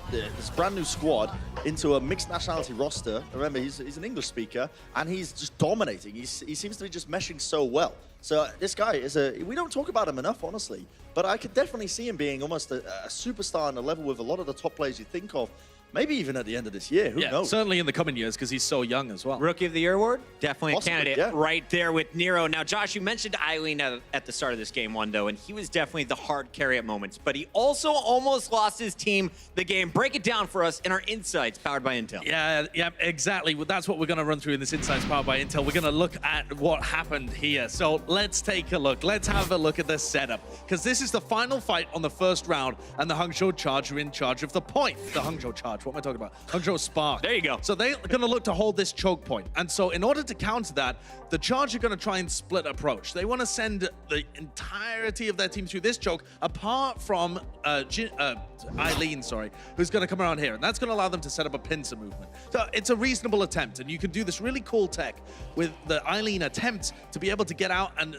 brand new squad into a mixed nationality roster. Remember, he's an English speaker, and he's just dominating. He seems to be just meshing so well. So this guy is we don't talk about him enough, honestly. But I could definitely see him being almost a superstar on a level with a lot of the top players you think of. Maybe even at the end of this year, who knows? Certainly in the coming years, because he's so young as well. Rookie of the Year award? Definitely Possibly, a candidate yeah. right there with Nero. Now, Josh, you mentioned Eileen at the start of this game one, though, and he was definitely the hard carry at moments, but he also almost lost his team the game. Break it down for us in our insights powered by Intel. Yeah, exactly. Well, that's what we're going to run through in this Insights powered by Intel. We're going to look at what happened here. So let's take a look. Let's have a look at the setup, because this is the final fight on the first round, and the Hangzhou Charge are in charge of the point. The Hangzhou Charge, what am I talking about? Hangzhou Spark. There you go. So they're going to look to hold this choke point. And so in order to counter that, the Charge are going to try and split approach. They want to send the entirety of their team through this choke, apart from Eileen, who's going to come around here. And that's going to allow them to set up a pincer movement. So it's a reasonable attempt. And you can do this really cool tech with the Eileen attempt to be able to get out and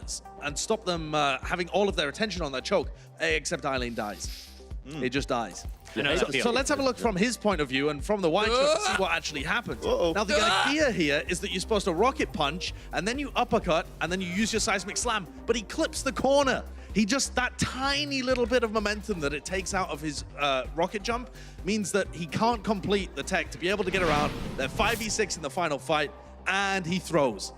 stop them having all of their attention on that choke, except Eileen dies. It just dies. So let's have a look from his point of view and from the wide shot to see what actually happened. Now, the idea here is that you're supposed to rocket punch, and then you uppercut, and then you use your seismic slam, but he clips the corner. He just, that tiny little bit of momentum that it takes out of his rocket jump means that he can't complete the tech to be able to get around. They're 5v6 in the final fight, and he throws.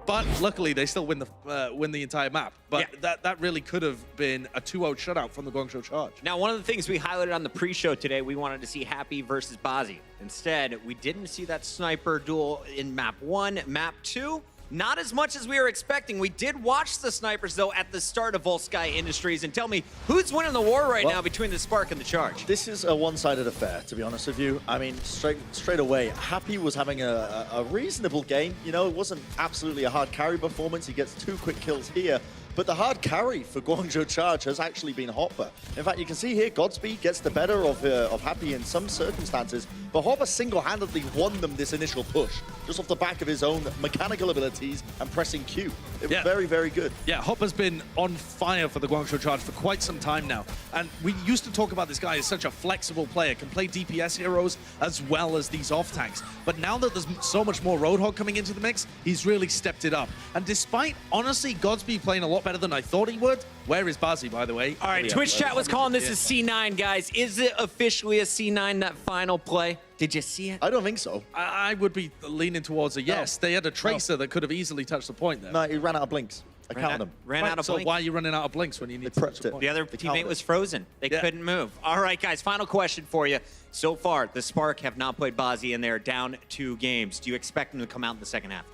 But luckily, they still win the entire map. But that really could have been a 2-0 shutout from the Guangzhou Charge. Now, one of the things we highlighted on the pre-show today, we wanted to see Happy versus Bazzi. Instead, we didn't see that sniper duel in map 1. Map 2, not as much as we were expecting. We did watch the snipers, though, at the start of Volskaya Industries. And tell me, who's winning the war right now between the Spark and the Charge? This is a one-sided affair, to be honest with you. I mean, straight away, Happy was having a reasonable game. You know, it wasn't absolutely a hard carry performance. He gets 2 quick kills here. But the hard carry for Guangzhou Charge has actually been Hopper. In fact, you can see here, Godspeed gets the better of Happy in some circumstances, but Hopper single-handedly won them this initial push, just off the back of his own mechanical abilities and pressing Q. It was very, very good. Yeah, Hopper's been on fire for the Guangzhou Charge for quite some time now. And we used to talk about this guy as such a flexible player, can play DPS heroes as well as these off-tanks. But now that there's so much more Roadhog coming into the mix, he's really stepped it up. And despite, honestly, Godspeed playing a lot better than I thought he would. Where is Bazzi, by the way? All right, Twitch chat was calling this a C9, guys. Is it officially a C9, that final play? Did you see it? I don't think so. I would be leaning towards a yes. They had a Tracer that could have easily touched the point there. No, he ran out of blinks. I counted him. Ran out of blinks. So why are you running out of blinks when you need to touch the point? The other teammate was frozen. They couldn't move. All right, guys, final question for you. So far, the Spark have not played Bazzi, and they're down 2 games. Do you expect them to come out in the second half?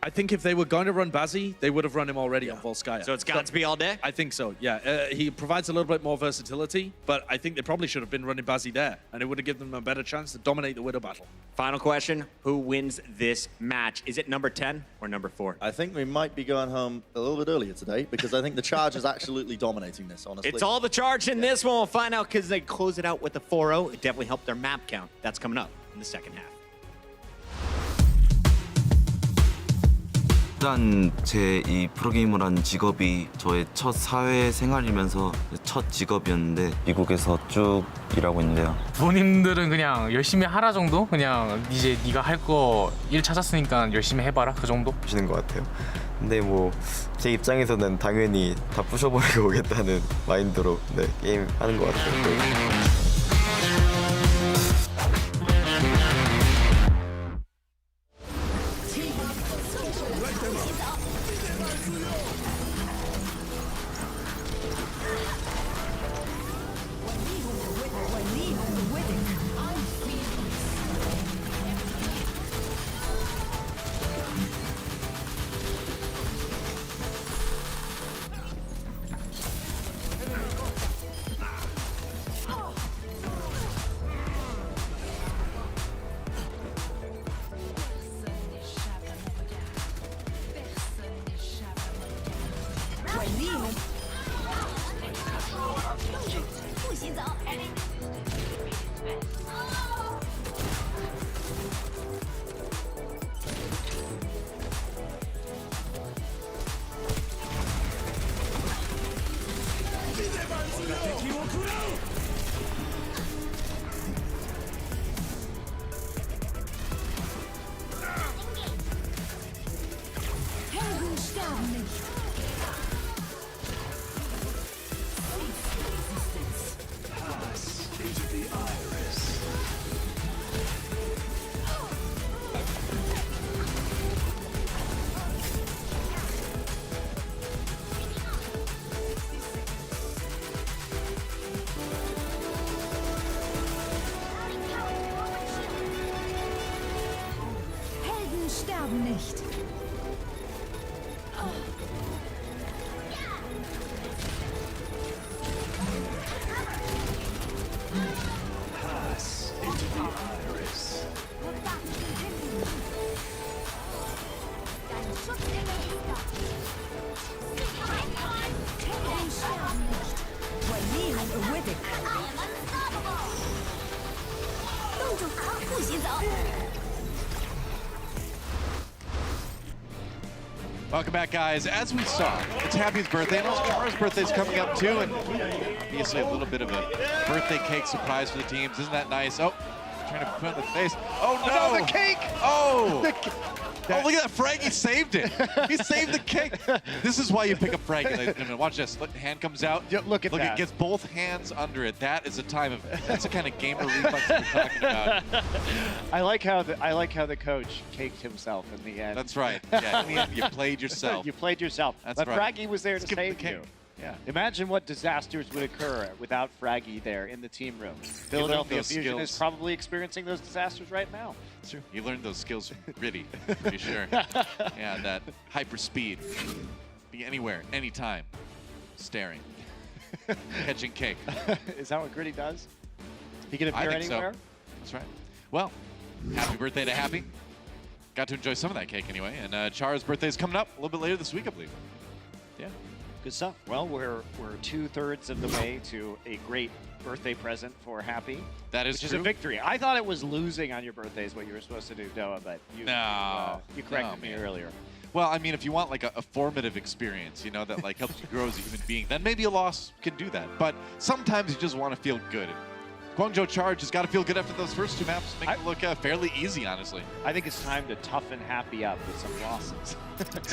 I think if they were going to run Bazzi, they would have run him already on Volskaya. So it's got to be all day? I think so, yeah. He provides a little bit more versatility, but I think they probably should have been running Bazzi there, and it would have given them a better chance to dominate the Widow battle. Final question, who wins this match? Is it number 10 or number 4? I think we might be going home a little bit earlier today, because I think the Charge is absolutely dominating this, honestly. It's all the Charge in this one. We'll find out because they close it out with a 4-0. It definitely helped their map count. That's coming up in the second half. 일단 제 이 프로게이머라는 직업이 저의 첫 사회생활이면서 첫 직업이었는데 미국에서 쭉 일하고 있는데요. 부모님들은 그냥 열심히 하라 정도? 그냥 이제 네가 할 거 일 찾았으니까 열심히 해봐라 그 정도? 하시는 것 같아요. 근데 뭐 제 입장에서는 당연히 다 부셔버리고 오겠다는 마인드로 게임 하는 것 같아요. Welcome back, guys. As we saw, it's Happy's birthday, and also Chara's birthday's coming up too, and obviously a little bit of a birthday cake surprise for the teams. Isn't that nice? Oh, trying to put in the face. Oh no! The cake! Oh! Oh, look at that. Fraggy saved it. He saved the cake. This is why you pick up Fraggy, ladies and gentlemen. Watch this. Look, hand comes out. Yeah, look at that. Look, it gets both hands under it. That is a time of, that's the kind of gamer reflex we're talking about. I like how the coach caked himself in the end. That's right. Yeah, in the end, you played yourself. You played yourself. That's but right. Fraggy was there to Skip the save cake. you. Yeah. Imagine what disasters would occur without Fraggy there in the team room. Philadelphia those Fusion skills. is probably experiencing those disasters right now. It's true. You learned those skills from Gritty, pretty sure. Yeah, that hyper speed. Be anywhere, anytime. Staring. Catching cake. Is that what Gritty does? He can I appear think anywhere? so. That's right. Well, happy birthday to Happy. Got to enjoy some of that cake anyway. And Chara's birthday is coming up a little bit later this week, I believe. Yeah. Good stuff. Well, we're 2/3 of the way to a great birthday present for Happy. That is which is true. a victory. I thought it was losing on your birthday is what you were supposed to do, Doa, but you corrected me earlier. Well, I mean, if you want like a formative experience, you know, that like helps you grow as a human being, then maybe a loss can do that. But sometimes you just want to feel good. Guangzhou Charge has got to feel good after those first two maps. Make it look fairly easy, honestly. I think it's time to toughen Happy up with some losses.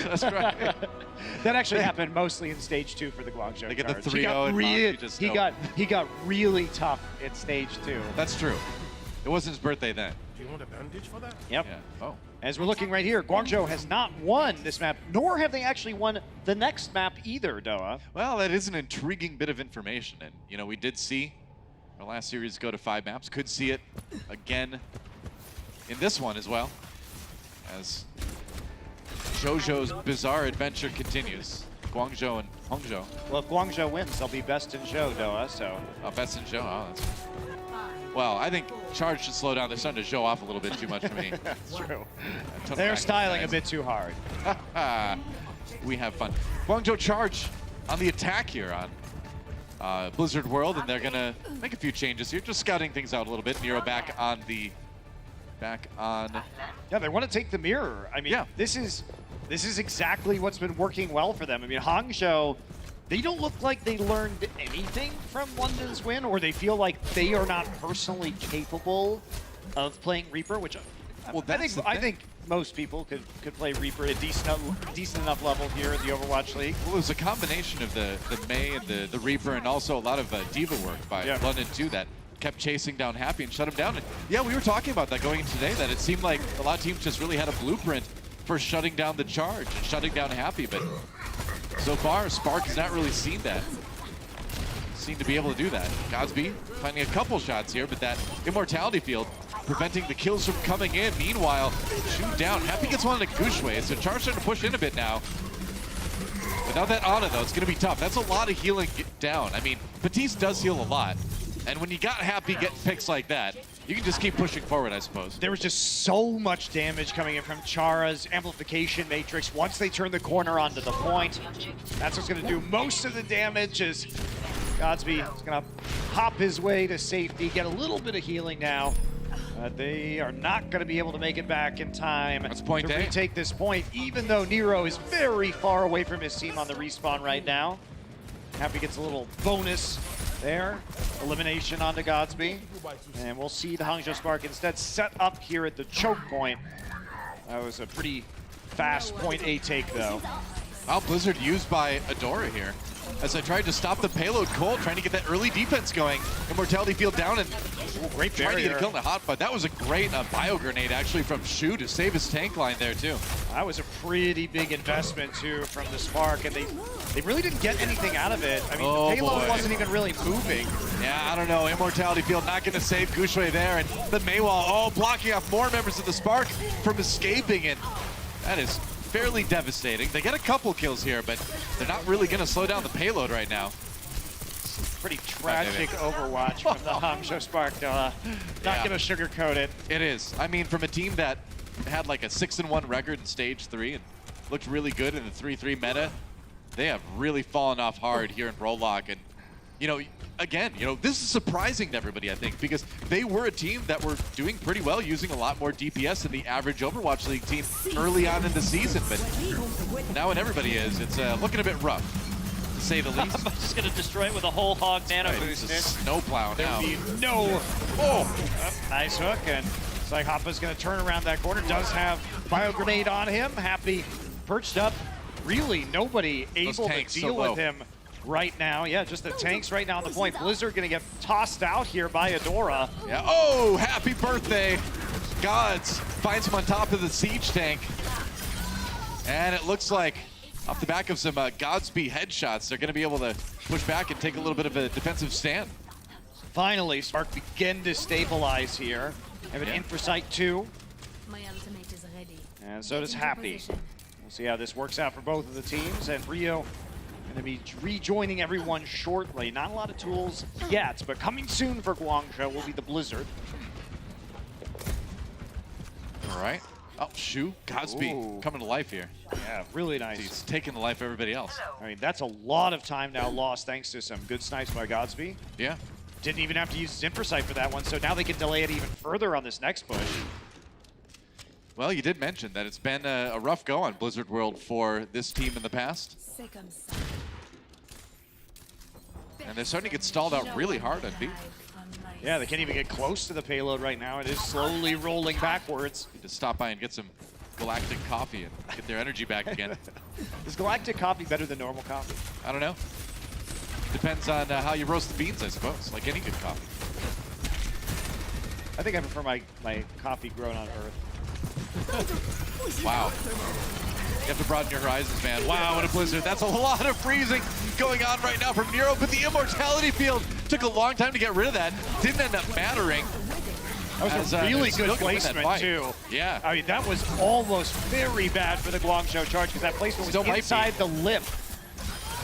That's right. That actually happened mostly in stage 2 for the Guangzhou They get Charge. the 3-0 and Monkey just he got really tough in stage 2. That's true. It wasn't his birthday then. Do you want a bandage for that? Yep. Yeah. Oh. As we're looking right here, Guangzhou has not won this map, nor have they actually won the next map either, Doa. Well, that is an intriguing bit of information. And, you know, we did see our last series go to 5 maps. Could see it again in this one as well, as Zhou's bizarre adventure continues. Guangzhou and Hangzhou. Well, if Guangzhou wins, they'll be best in Zhou, Doa, so. Oh, best in Zhou. Oh, that's... Well, I think Charge should slow down. They're starting to show off a little bit too much for me. That's true. They're styling a bit too hard. We have fun. Guangzhou Charge on the attack here on Blizzard World, and they're gonna make a few changes here, just scouting things out a little bit. Nero back on. Yeah, they want to take the mirror. I mean, this is exactly what's been working well for them. I mean, Hangzhou, they don't look like they learned anything from London's win, or they feel like they are not personally capable of playing Reaper, which I think most people could play Reaper at a decent enough level here at the Overwatch League. Well, it was a combination of the Mei and the Reaper, and also a lot of Diva work by London too that kept chasing down Happy and shut him down. And yeah, we were talking about that going into today, that it seemed like a lot of teams just really had a blueprint for shutting down the Charge and shutting down Happy, but so far Spark has not really seen that. Seem to be able to do that. Godsby finding a couple shots here, but that immortality field preventing the kills from coming in. Meanwhile, shoot down. Happy gets one in a Gushway, so Charge starting to push in a bit now. Without that Ana, though, it's going to be tough. That's a lot of healing down. I mean, Batiste does heal a lot, and when you got Happy getting picks like that, you can just keep pushing forward, I suppose. There was just so much damage coming in from Chara's amplification matrix. Once they turn the corner onto the point, that's what's going to do most of the damage. As Godsby is going to hop his way to safety, get a little bit of healing now. They are not going to be able to make it back in time to retake this point, even though Nero is very far away from his team on the respawn right now. Happy gets a little bonus there. Elimination onto Godsby. And we'll see the Hangzhou Spark instead set up here at the choke point. That was a pretty fast point A take, though. Wow, Blizzard used by Adora here. As I tried to stop the payload, Cole trying to get that early defense going. Immortality field down and great trying to get a kill in the hot, but that was a great bio grenade actually from Shu to save his tank line there too. That was a pretty big investment too from the Spark, and they really didn't get anything out of it. I mean, the payload wasn't even really moving. Yeah, I don't know. Immortality field not going to save Gushway there, and the Maywall blocking off more members of the Spark from escaping, and that is fairly devastating. They get a couple kills here, but they're not really going to slow down the payload right now. Pretty tragic Overwatch from the Hangzhou Spark. Not going to sugarcoat it. It is. I mean, from a team that had like a 6-1 record in stage 3 and looked really good in the 3-3 meta. They have really fallen off hard here in Prologue. And, you know, again, you know, this is surprising to everybody, I think, because they were a team that were doing pretty well, using a lot more DPS than the average Overwatch League team early on in the season. But now when everybody is, it's looking a bit rough, to say the least. I'm just going to destroy it with a whole hog nano boost. Snowplow now. There'll be no... nice hook, and it's like Hoppa's going to turn around that corner. Does have Bio Grenade on him. Happy perched up. Really, nobody able to deal with him right now. Yeah, just the tanks right now on the point. Blizzard going to get tossed out here by Adora. Yeah. Oh, happy birthday. Gods finds him on top of the siege tank. And it looks like off the back of some Godspeed headshots, they're going to be able to push back and take a little bit of a defensive stand. Finally, Spark begin to stabilize here. Have an Infrasight 2. My ultimate is ready. And so does Happy. We'll see how this works out for both of the teams. And Rio going to be rejoining everyone shortly. Not a lot of tools yet, but coming soon for Guangzhou will be the Blizzard. All right. Oh, Shu, Godspeed coming to life here. Yeah, really nice. He's taking the life of everybody else. I mean, that's a lot of time now lost thanks to some good snipes by Godspeed. Yeah. Didn't even have to use his Infrasight for that one, so now they can delay it even further on this next push. Well, you did mention that it's been a rough go on Blizzard World for this team in the past. And they're starting to get stalled out really hard on B. Yeah, they can't even get close to the payload right now. It is slowly rolling backwards. Need to stop by and get some galactic coffee and get their energy back again. Is galactic coffee better than normal coffee? I don't know. Depends on how you roast the beans, I suppose, like any good coffee. I think I prefer my coffee grown on Earth. Wow. You have to broaden your horizons, man. Wow, what a blizzard. That's a lot of freezing going on right now from Nero, but the immortality field took a long time to get rid of that. Didn't end up mattering. That was a really good placement, too. Yeah. I mean, that was almost very bad for the Guangzhou charge because that placement was inside the lip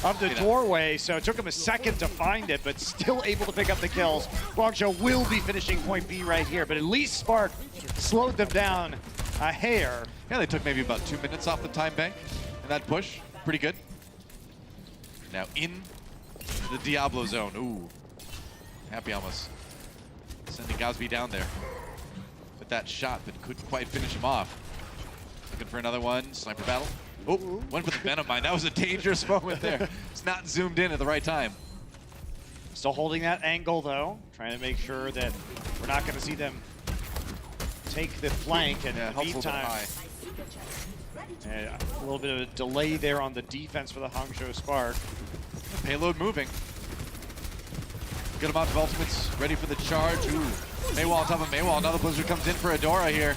of the doorway, so it took him a second to find it, but still able to pick up the kills. Guangzhou will be finishing point B right here, but at least Spark slowed them down a hair. Yeah, they took maybe about 2 minutes off the time bank in that push. Pretty good. Now in the Diablo zone. Ooh. Happy almost sending Godspeed down there with that shot, but couldn't quite finish him off. Looking for another one. Sniper battle. Oh, went for the Venom Mine. That was a dangerous moment there. It's not zoomed in at the right time. Still holding that angle, though. Trying to make sure that we're not going to see them take the flank. And in the meantime, a little bit of a delay there on the defense for the Hangzhou Spark. Payload moving. Good amount of ultimates ready for the charge. Ooh, Maywall on top of Maywall. Another Blizzard comes in for Adora here.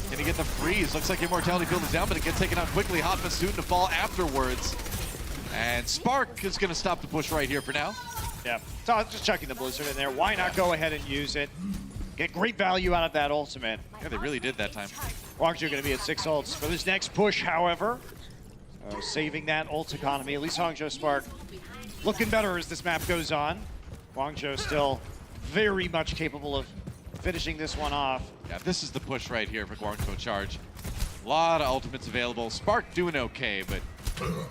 Can he get the freeze? Looks like Immortality Field is down, but it gets taken out quickly. Hotma soon to fall afterwards. And Spark is going to stop the push right here for now. Yeah, so I'm just chucking the Blizzard in there. Why not go ahead and use it? Get great value out of that ultimate. Yeah, they really did that time. Guangzhou going to be at 6 ults for this next push, however. Saving that ult economy. At least Hangzhou Spark looking better as this map goes on. Guangzhou still very much capable of finishing this one off. Yeah, this is the push right here for Guangzhou Charge. A lot of ultimates available. Spark doing okay, but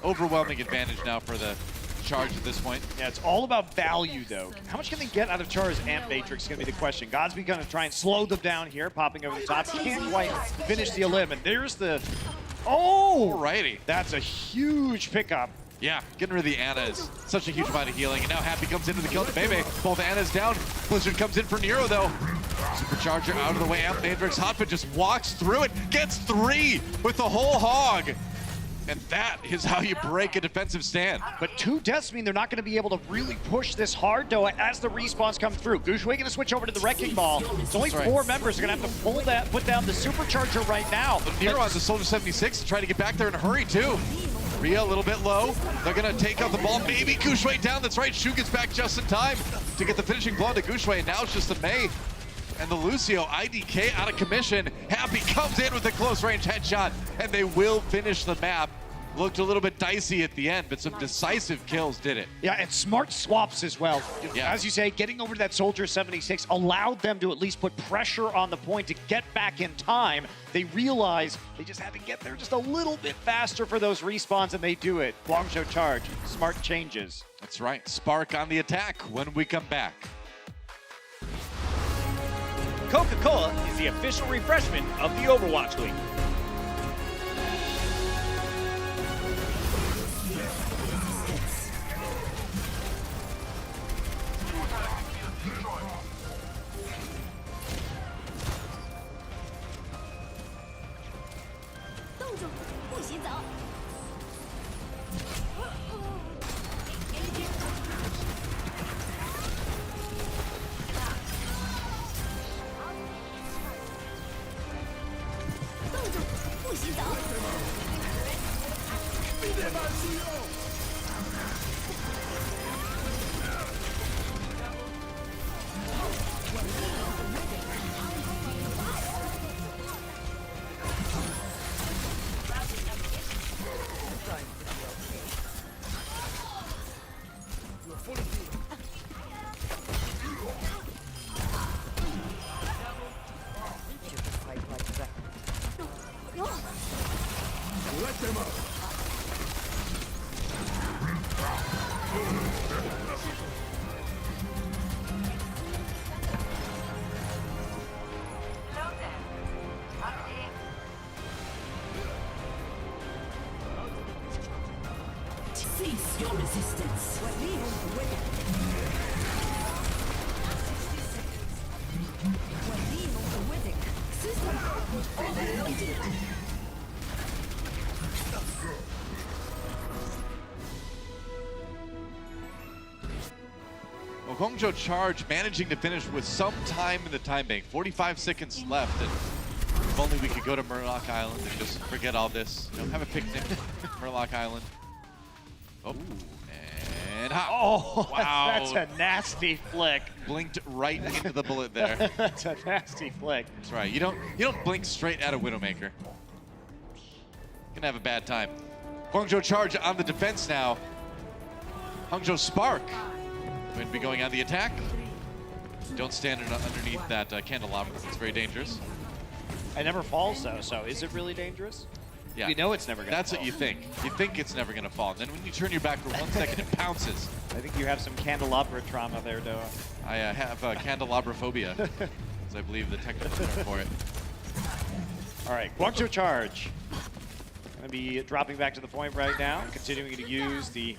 overwhelming advantage now for the Charge at this point. Yeah, it's all about value, though. How much can they get out of Char's Amp Matrix is going to be the question. Godspeed going to try and slow them down here, popping over the top. Can't quite finish the elim, and there's the... Oh! Alrighty. That's a huge pickup. Yeah, getting rid of the Ana is such a huge amount of healing, and now Happy comes into the kill to Bebe. Both Ana's down. Blizzard comes in for Nero, though. Supercharger out of the way. Amp Matrix. Hotfoot just walks through it. Gets 3 with the whole hog. And that is how you break a defensive stand. But 2 deaths mean they're not going to be able to really push this hard, though, as the respawns come through. Guangzhou going to switch over to the Wrecking Ball. It's only 4 members are going to have to pull that, put down the Supercharger right now. Nero has the Soldier 76 to try to get back there in a hurry, too. Rhea a little bit low. They're going to take out the ball. Maybe Guangzhou down. That's right. Shu gets back just in time to get the finishing blow to Guangzhou. And now it's just the Mei and the Lucio. IDK out of commission. Happy comes in with a close range headshot, and they will finish the map. looked a little bit dicey at the end, but some decisive kills did it. Yeah, and smart swaps as well. Yeah. As you say, getting over to that Soldier 76 allowed them to at least put pressure on the point to get back in time. They realize they just had to get there just a little bit faster for those respawns, and they do it. Guangzhou charge, smart changes. That's right. Spark on the attack when we come back. Coca-Cola is the official refreshment of the Overwatch League. Cease your resistance. Well, Guangzhou charge managing to finish with some time in the time bank. 45 seconds left, and if only we could go to Murloc Island and just forget all this. You know, have a picnic, Murloc Island. Oh, and Oh, wow. That's a nasty flick. Blinked right into the bullet there. That's a nasty flick. That's right. You don't blink straight at a Widowmaker. Gonna have a bad time. Guangzhou charge on the defense now. Hangzhou Spark going to be going on the attack. Don't stand underneath that candelabra. It's very dangerous. It never falls though, so is it really dangerous? Yeah. You know it's never gonna That's fall. what you think. You think it's never gonna fall. And then when you turn your back for 1 second, it pounces. I think you have some candelabra trauma there, Doa. I have candelabra phobia, as I believe the technical term for it. All right, Guangzhou charge. Gonna be dropping back to the point right now, continuing to use the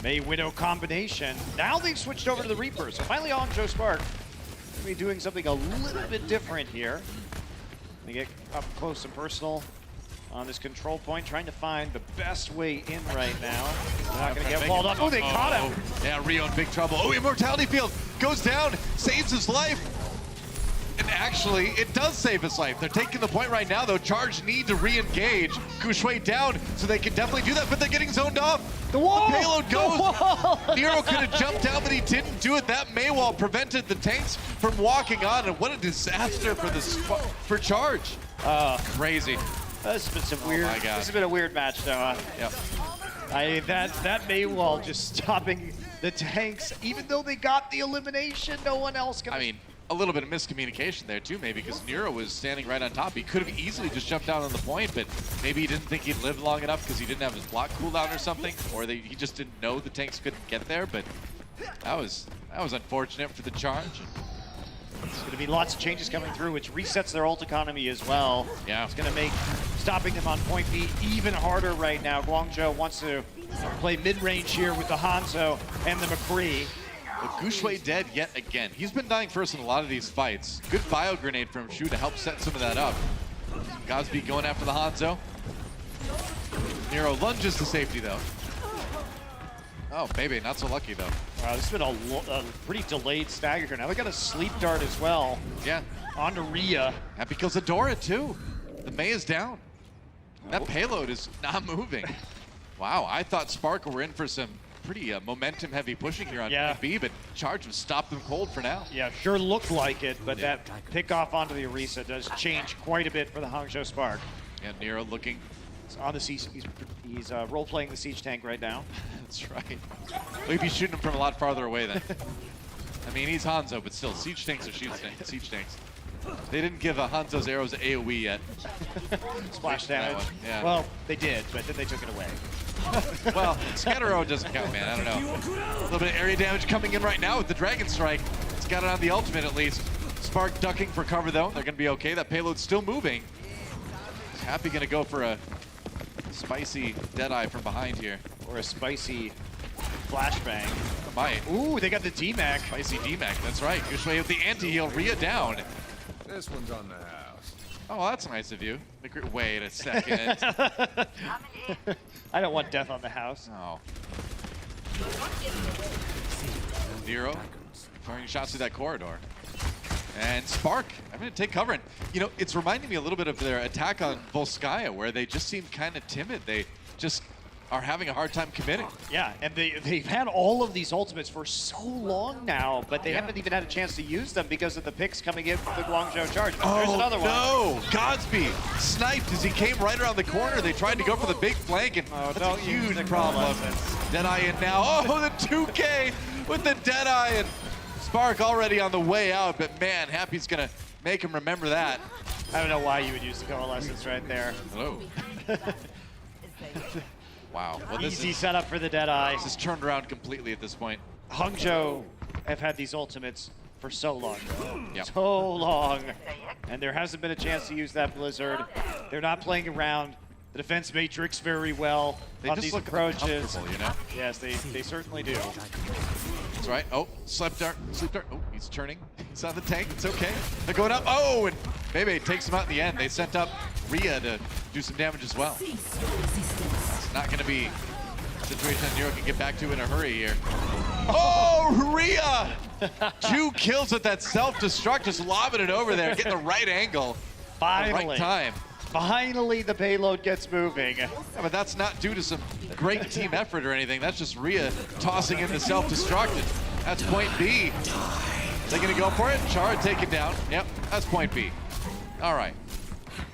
Mei Widow combination. Now they've switched over to the Reaper, so finally Hangzhou Spark gonna be doing something a little bit different here. They get up close and personal on this control point, trying to find the best way in right now. They're not gonna get walled up. Oh, they caught him. Yeah, Rio in big trouble. Oh, Immortality Field goes down, saves his life. And actually, it does save his life. They're taking the point right now, though. Charge need to re-engage. Guangzhou down, so they can definitely do that, but they're getting zoned off. The wall! The payload goes. Nero could have jumped out, but he didn't do it. That Mei wall prevented the tanks from walking on, and what a disaster for Charge. Crazy. This has been some weird. My God. This has been a weird match, though. Yep. That Mei wall just stopping the tanks, even though they got the elimination. No one else can. I mean, a little bit of miscommunication there too, maybe, because Nero was standing right on top. He could have easily just jumped down on the point, but maybe he didn't think he'd live long enough because he didn't have his block cooldown or something, or he just didn't know the tanks couldn't get there. But that was unfortunate for the Charge. There's going to be lots of changes coming through, which resets their ult economy as well. Yeah. It's going to make stopping them on point B even harder right now. Guangzhou wants to play mid-range here with the Hangzhou and the McCree. Guangzhou dead yet again. He's been dying first in a lot of these fights. Good bio grenade from Shu to help set some of that up. Godspeed going after the Hangzhou. Nero lunges to safety though. Oh, maybe not so lucky though. Wow, this has been a pretty delayed stagger here. Now they got a sleep dart as well. Yeah. Onto Rhea. And because of Dora too. The Mei is down. That payload is not moving. Wow, I thought Spark were in for some pretty momentum-heavy pushing here on B, but Charge was stopped them cold for now. Yeah, sure looked like it, but that pick off onto the Orisa does change quite a bit for the Hangzhou Spark. And Nero looking on the siege. He's role-playing the siege tank right now. That's right. We'd be shooting him from a lot farther away then. I mean, he's Hangzhou, but still, siege tanks are siege tanks. They didn't give Hangzhou's arrows AoE yet. Splash damage. Yeah. Well, they did, but then they took it away. Well, scatter arrow doesn't count, man. I don't know. A little bit of area damage coming in right now with the Dragon Strike. It's got it on the ultimate at least. Spark ducking for cover though. They're going to be okay. That payload's still moving. Happy going to go for a spicy Deadeye from behind here. Or a spicy flashbang. Might. Ooh, they got the D-Mac. Spicy D-Mac, that's right. Gushwei with the anti-heal, Rhea down. This one's on the house. Oh, that's nice of you. Wait a second. I don't want death on the house. Oh. Nero firing shots through that corridor. And Spark, I'm going to take cover. And, you know, it's reminding me a little bit of their attack on Volskaya, where they just seem kind of timid. They just are having a hard time committing. Yeah, and they've had all of these ultimates for so long now, but they haven't even had a chance to use them because of the picks coming in from the Guangzhou charge. Oh, there's another one. No! Godsby sniped as he came right around the corner. They tried to go for the big flank, and that's a huge problem. Deadeye in now. Oh, the 2K with the Deadeye, and Spark already on the way out, but man, Happy's gonna make him remember that. I don't know why you would use the coalescence right there. Hello. Wow. Well, this Easy is setup for the Deadeye. This is turned around completely at this point. Hangzhou have had these ultimates for so long. Yep. So long. And there hasn't been a chance to use that Blizzard. They're not playing around the defense matrix very well They on just these look approaches. uncomfortable, you know? Yes, they certainly do. That's right. Oh, sleep dart. Oh, he's turning. He's on the tank. It's okay. They're going up. Oh, and Bebe takes him out in the end. They sent up Rhea to do some damage as well. It's not going to be a situation that Nero can get back to in a hurry here. Oh, Rhea! 2 kills with that self-destruct, just lobbing it over there, getting the right angle. Finally. Right time. Finally, the payload gets moving. Yeah, but that's not due to some great team effort or anything. That's just Rhea tossing in the self-destruct. That's point B. They're going to go for it. Chara taken down. Yep, that's point B. All right.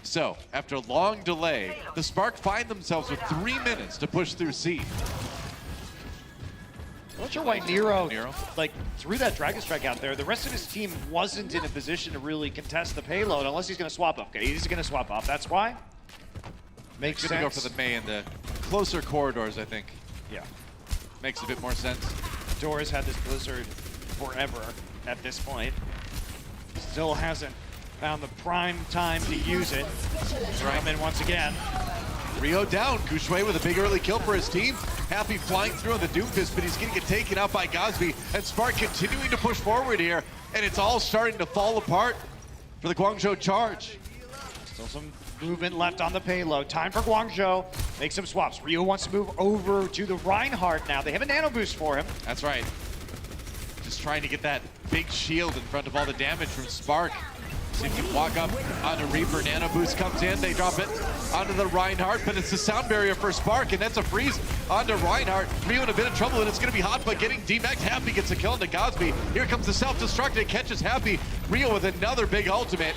So, after a long delay, the Spark find themselves with 3 minutes to push through C. I'm not sure why Nero, like, threw that Dragon Strike out there. The rest of his team wasn't in a position to really contest the payload unless he's going to swap up. Okay, he's going to swap up. That's why. Makes sense. Gonna go for the Mei in the closer corridors, I think. Yeah. Makes a bit more sense. Dora's had this Blizzard forever at this point. Still hasn't found the prime time to use it. Come in once again. Rio down. Gushwei with a big early kill for his team. Happy flying through on the Doomfist, but he's going to get taken out by Gatsby. And Spark continuing to push forward here. And it's all starting to fall apart for the Guangzhou charge. Still some movement left on the payload. Time for Guangzhou. Make some swaps. Rio wants to move over to the Reinhardt now. They have a nano boost for him. That's right. Just trying to get that big shield in front of all the damage from Spark. See if you can walk up onto Reaper. Nano boost comes in. They drop it onto the Reinhardt, but it's the sound barrier for Spark, and that's a freeze onto Reinhardt. Rio in a bit of trouble, and it's going to be hot, but getting D-Max. Happy gets a kill into Gatsby. Here comes the self-destruct. It catches Happy. Rio with another big ultimate.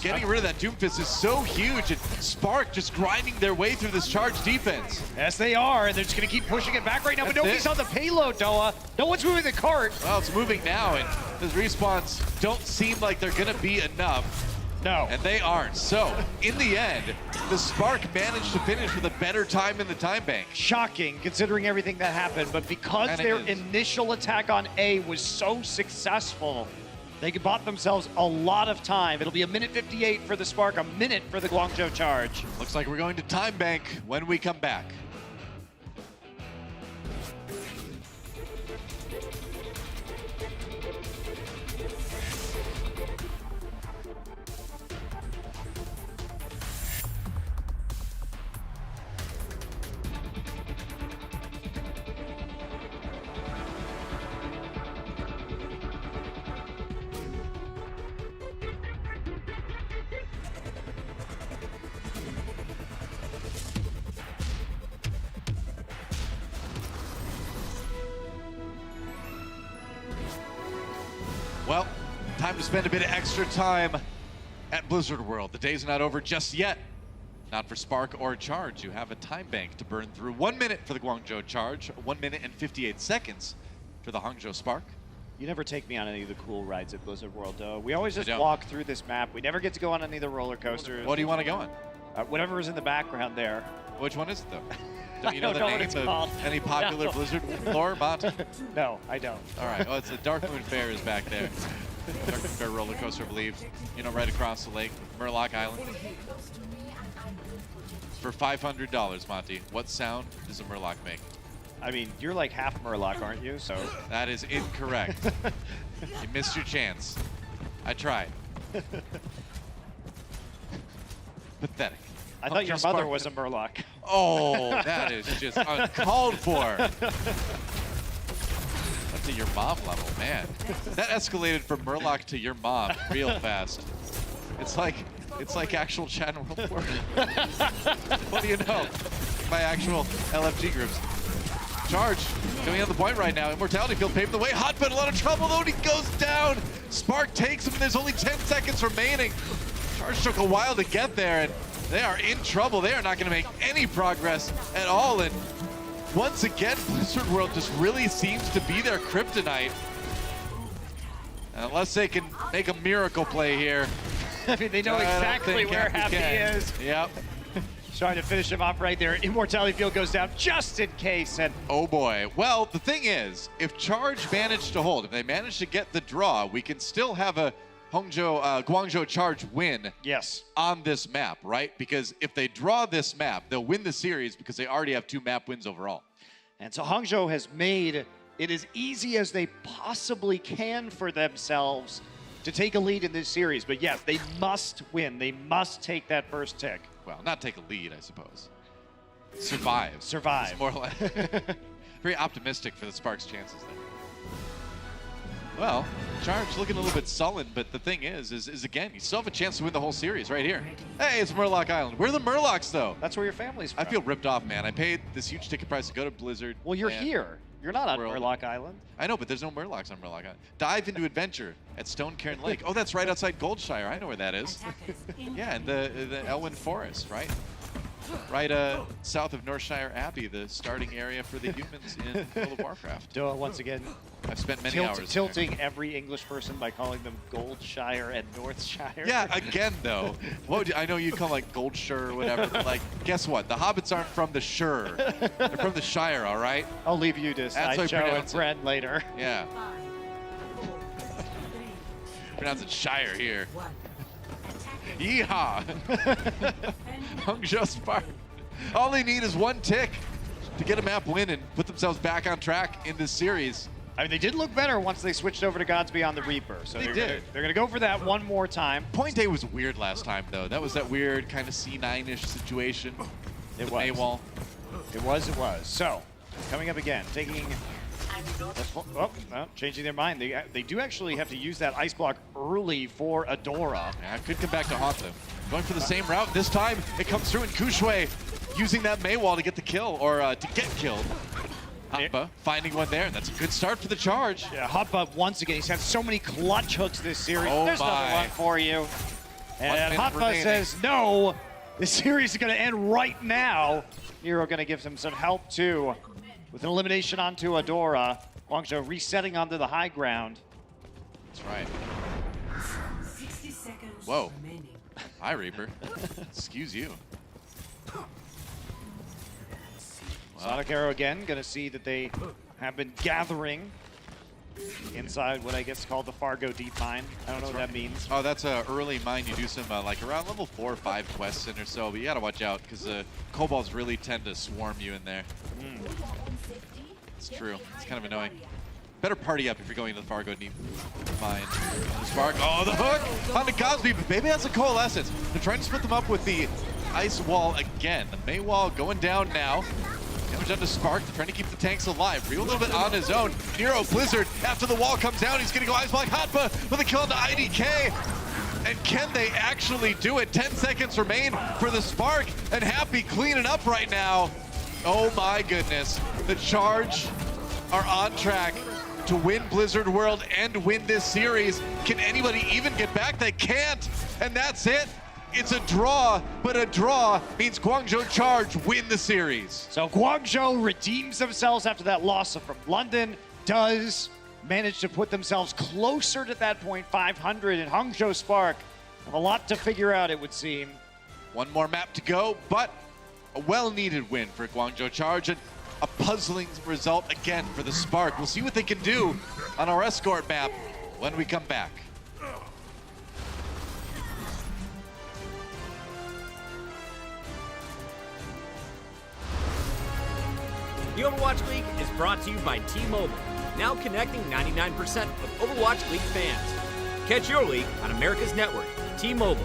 Getting rid of that Doomfist is so huge, and Spark just grinding their way through this charge defense. Yes, they are, and they're just going to keep pushing it back right now, but nobody's on the payload, Noah. No one's moving the cart. Well, it's moving now, and the respawns don't seem like they're going to be enough. No. And they aren't. So, in the end, the Spark managed to finish with a better time in the time bank. Shocking, considering everything that happened, but because their initial attack on A was so successful, they bought themselves a lot of time. It'll be a minute 58 for the Spark, a minute for the Guangzhou charge. Looks like we're going to time bank when we come back. Well, time to spend a bit of extra time at Blizzard World. The day's not over just yet. Not for Spark or Charge. You have a time bank to burn through. 1 minute for the Guangzhou Charge, 1 minute and 58 seconds for the Hangzhou Spark. You never take me on any of the cool rides at Blizzard World, though. We always just don't. walk through this map. We never get to go on any of the roller coasters. What do you want to go on? Whatever is in the background there. Which one is it, though? Don't you know I the don't know what names it's of called. any popular No. Blizzard lore, Monty? No, I don't. All right, well, it's the Dark Moon Fair is back there. Dark Moon Fair roller coaster, I believe. You know, right across the lake, Murloc Island. For $500, Monty, what sound does a Murloc make? I mean, you're like half Murloc, aren't you? So That is incorrect. You missed your chance. I tried. Pathetic. I thought your Hangzhou mother Spark. was a Murloc. Oh, that is just uncalled for. That's at your mom level, man. That escalated from Murloc to your mom real fast. It's like actual chat and world war. What do you know? My actual LFG groups. Charge coming on the point right now. Immortality Field paving the way. Hot, but a lot of trouble though. And he goes down. Spark takes him. There's only 10 seconds remaining. Charge took a while to get there, and they are in trouble. They are not going to make any progress at all. And once again, Blizzard World just really seems to be their kryptonite. Unless they can make a miracle play here. I mean, they know exactly where Happy is. Yep. Trying to finish him off right there. Immortality Field goes down just in case. And oh boy. Well, the thing is, if Charge managed to hold, if they manage to get the draw, we can still have a Guangzhou Charge win. Yes. On this map, right? Because if they draw this map, they'll win the series because they already have 2 map wins overall. And so Hangzhou has made it as easy as they possibly can for themselves to take a lead in this series. But yes, they must win. They must take that first tick. Well, not take a lead, I suppose. Survive. Survive. It's more like very optimistic for the Sparks' chances there. Well, Charge looking a little bit sullen, but the thing is again, you still have a chance to win the whole series right here. Hey, it's Murloc Island. We're the Murlocs, though. That's where your family's from. I feel ripped off, man. I paid this huge ticket price to go to Blizzard. Well, you're here. You're not on World. Murloc Island. I know, but there's no Murlocs on Murloc Island. Dive into adventure at Stone Cairn Lake. Oh, that's right outside Goldshire. I know where that is. Yeah, in the Elwyn Forest, right? Right south of Northshire Abbey, the starting area for the humans in World of Warcraft. Once again, I've spent many hours tilting there. every English person by calling them Goldshire and Northshire. Yeah, again though. I know you call like Goldshire or whatever, but like, guess what? The hobbits aren't from the Shire. They're from the Shire, all right? I'll leave you to Sideshow and Brad later. Yeah. Pronounce it Shire here. Yeehaw! Hangzhou Spark. All they need is 1 tick to get a map win and put themselves back on track in this series. I mean, they did look better once they switched over to Gods Beyond the Reaper. So They they're did. They're going to go for that one more time. Point A was weird last time, though. That was that weird kind of C9-ish situation. It with was. Maywall. It was. So, coming up again, taking... changing their mind. They do actually have to use that ice block early for Adora. Yeah, could come back to haunt them. Going for the same route. This time, it comes through, and Kushui using that Maywall to get the kill, or to get killed. Hoppa finding one there, and that's a good start for the Charge. Yeah, Hoppa once again. He's had so many clutch hooks this series. Oh There's another one for you. And Hoppa says, no, the series is going to end right now. Hero going to give him some help, too. With an elimination onto Adora. Guangzhou resetting onto the high ground. That's right. Whoa. Hi, Reaper. Excuse you. Sonic Arrow again, going to see that they have been gathering inside what I guess is called the Fargo Deep Mine. I don't know what that means. Oh, that's a early mine. You do some like around level 4 or 5 quests in or so, but you gotta watch out because kobolds really tend to swarm you in there. It's true. It's kind of annoying. Better party up if you're going to the Fargo Deep Mine. The Spark. Oh, the hook on the Cosby, but maybe that's a Coalescence. They're trying to split them up with the ice wall again. The Maywall going down now. Damage onto Spark, trying to keep the tanks alive. Ryu a little bit on his own. Nero Blizzard, after the wall comes down, he's gonna go Ice Block Hotba with a kill onto IDK. And can they actually do it? 10 seconds remain for the Spark, and Happy cleaning up right now. Oh my goodness. The Charge are on track to win Blizzard World and win this series. Can anybody even get back? They can't. And that's it. It's a draw, but a draw means Guangzhou Charge win the series. So Guangzhou redeems themselves after that loss from London, does manage to put themselves closer to that point 500, and Hangzhou Spark have a lot to figure out, it would seem. One more map to go, but a well-needed win for Guangzhou Charge, and a puzzling result again for the Spark. We'll see what they can do on our escort map when we come back. The Overwatch League is brought to you by T-Mobile, now connecting 99% of Overwatch League fans. Catch your league on America's network, T-Mobile.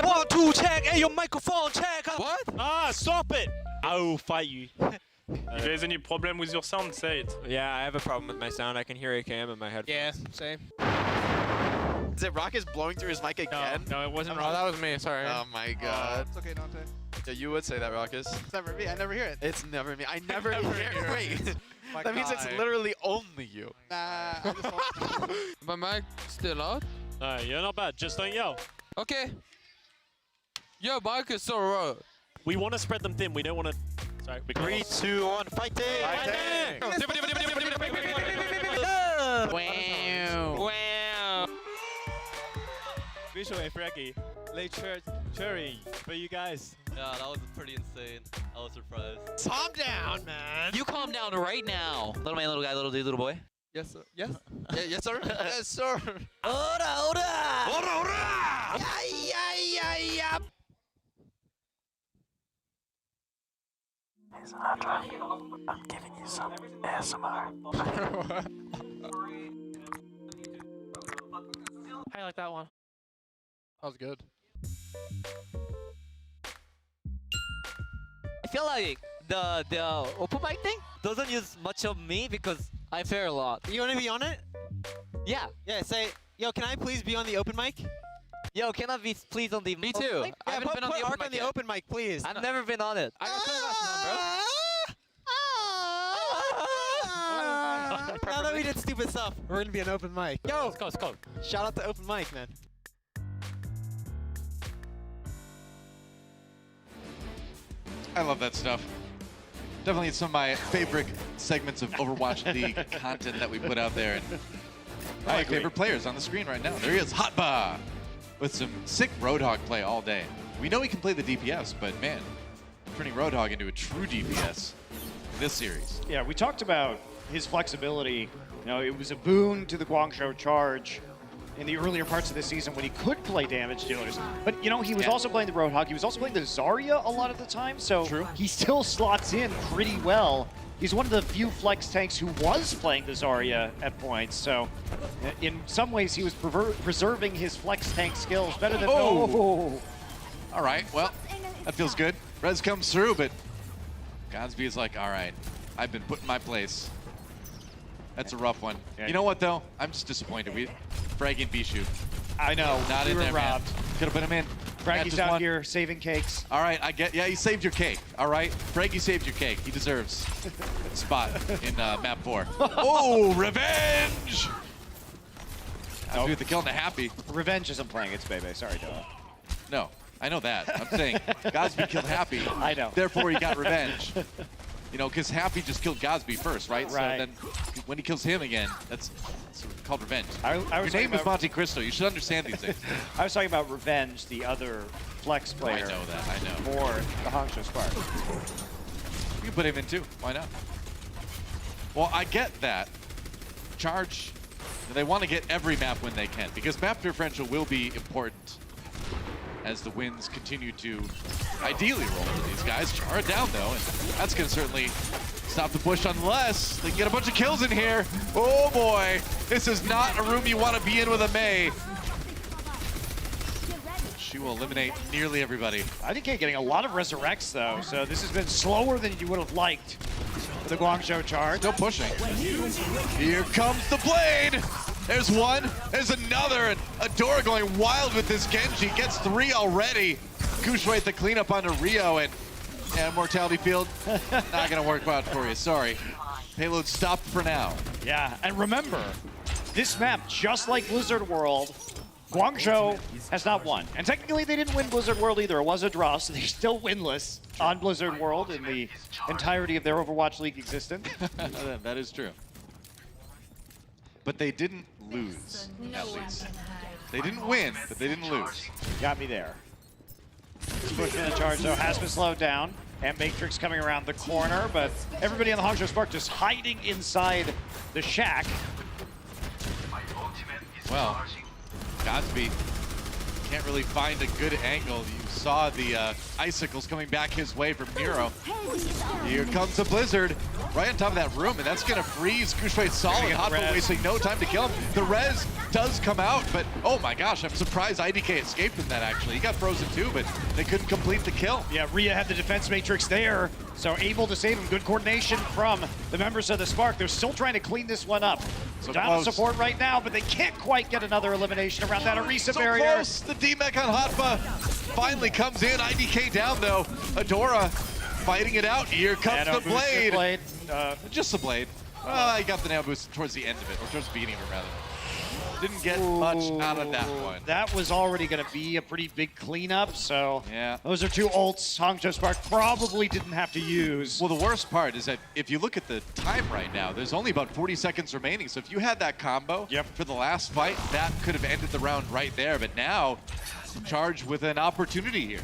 One, two, check. Hey, your microphone, check. What? Ah, stop it. I will fight you. If there's any problem with your sound, say it. Yeah, I have a problem with my sound. I can hear AKM in my headphones. Yeah, same. Is it Rockets blowing through his mic again? No, it wasn't Oh, that was me. Sorry. Oh my god. It's okay, Dante. Yeah, you would say that, Rockets. It's never me. I never hear it. It's never me. I never hear it. Wait. My That means it's guy. literally only you. Nah, I just want My mic still out? No, you're not bad. Just don't yell. Okay. Your mic is so raw. We want to spread them thin. We don't want to. Sorry. 3, 2, 1, fighting! Wow. Wow. Visual and Fraggy. Late cherry for you guys. Yeah, that was pretty insane. I was surprised. Calm down, man. You calm down right now. Little man, little guy, little dude, little boy. Yes, sir. Yes. Yes, sir. Yes, sir. Ora, ora! Ora, ora! Yeah. I'm giving you some ASMR. I like that one. That was good. I feel like the open mic thing doesn't use much of me because I fare a lot. You want to be on it? Yeah. Yeah, say, yo, can I please be on the open mic? Yo, can I be please on the Me open too. mic? I haven't been on the Mark open on mic the yet. open mic, please. I've never been on it. I got sunglasses on, bro. Now that we did stupid stuff, we're gonna be an open mic. Yo, Let's go. shout out to open mic, man. I love that stuff. Definitely some of my favorite segments of Overwatch League content that we put out there. And my favorite players on the screen right now. There he is, Hotba, with some sick Roadhog play all day. We know he can play the DPS, but man, turning Roadhog into a true DPS in this series. Yeah, we talked about his flexibility. You know, it was a boon to the Guangzhou Charge in the earlier parts of the season when he could play damage dealers. But, you know, he was also playing the Roadhog. He was also playing the Zarya a lot of the time, so he still slots in pretty well. He's one of the few flex tanks who was playing the Zarya at points, so in some ways he was preserving his flex tank skills better than... Oh! All right, well, that feels good. Rez comes through, but Godsby is like, all right, I've been put in my place. That's a rough one. You know what, though? I'm just disappointed. Fraggy and Bishu. I know. Not we in were there, robbed. Could have put him in. Fraggy's out here saving cakes. All right, I get. Yeah, he saved your cake. All right, Fraggy saved your cake. He deserves a spot in map 4. Oh, revenge! I'll do the kill on the Happy. Revenge isn't playing. It's Bebe. Sorry, Doa. No, I know that. I'm saying Gosby killed Happy. I know. Therefore, he got revenge. You know, because Happy just killed Gosby first, right? Right. So then when he kills him again, that's called revenge. I was Your name is about- Monte Cristo. You should understand these things. I was talking about Revenge, the other flex player. I know that. I know. For the Hangzhou Spark. You can put him in too. Why not? Well, I get that. Charge. They want to get every map when they can because map differential will be important as the wins continue to ideally roll for these guys. Char down though, and that's going to certainly stop the push unless they can get a bunch of kills in here. Oh boy, this is not a room you want to be in with a Mei. She will eliminate nearly everybody. IDK getting a lot of resurrects though, so this has been slower than you would have liked for the Guangzhou charge. Still pushing. Here comes the blade. There's one, there's another, and Adora going wild with this Genji. Gets 3 already. Kushway the cleanup onto Rio, and Mortality Field, not gonna work out for you, sorry. Payload stopped for now. Yeah, and remember, this map, just like Blizzard World, Guangzhou has not won. And technically they didn't win Blizzard World either. It was a draw, so they're still winless on Blizzard World in the entirety of their Overwatch League existence. That is true. But they didn't lose, at least. They didn't win, but they didn't lose. Got me there. This push in the charge, though, has been slowed down. And Matrix coming around the corner, but everybody on the Hangzhou Spark just hiding inside the shack. Well, Godspeed can't really find a good angle. You saw the icicles coming back his way from Miro. Here comes the Blizzard right on top of that room, and that's going to freeze Kushway solid. Hotfoot wasting no time to kill him. The res does come out, but oh my gosh, I'm surprised IDK escaped from that actually. He got frozen too, but they couldn't complete the kill. Yeah, Rhea had the defense matrix there, so able to save him. Good coordination from the members of the Spark. They're still trying to clean this one up. So Down close. Support right now, but they can't quite get another elimination around that Orisa So barrier. close. The D-Mech on Hotfa finally comes in. IDK down though. Adora fighting it out. Here comes Nano the booster blade. blade. Just the blade. He got the nano boost towards the end of it, or towards the beginning of it rather. Didn't get much out of that one. That was already going to be a pretty big cleanup, so yeah, those are 2 ults Hangzhou Spark probably didn't have to use. Well, the worst part is that if you look at the time right now, there's only about 40 seconds remaining. So if you had that combo for the last fight, that could have ended the round right there. But now, Charge with an opportunity here.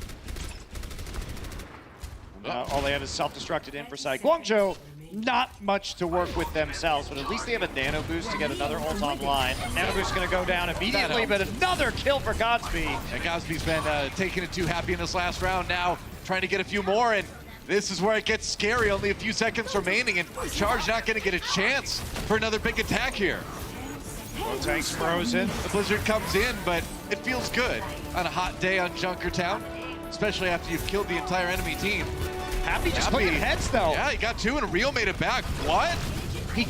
All they have is self-destructed infra side. Guangzhou, not much to work with themselves, but at least they have a nano boost to get another ult online. Nano boost going to go down immediately, but another kill for Godspeed. And Godspeed's been taking it too happy in this last round now, trying to get a few more, and this is where it gets scary. Only a few seconds remaining, and Charge not going to get a chance for another big attack here. Both tanks frozen. The Blizzard comes in, but it feels good on a hot day on Junkertown, especially after you've killed the entire enemy team. Happy just clicking heads, though. Yeah, he got 2 and Rio made it back. What? He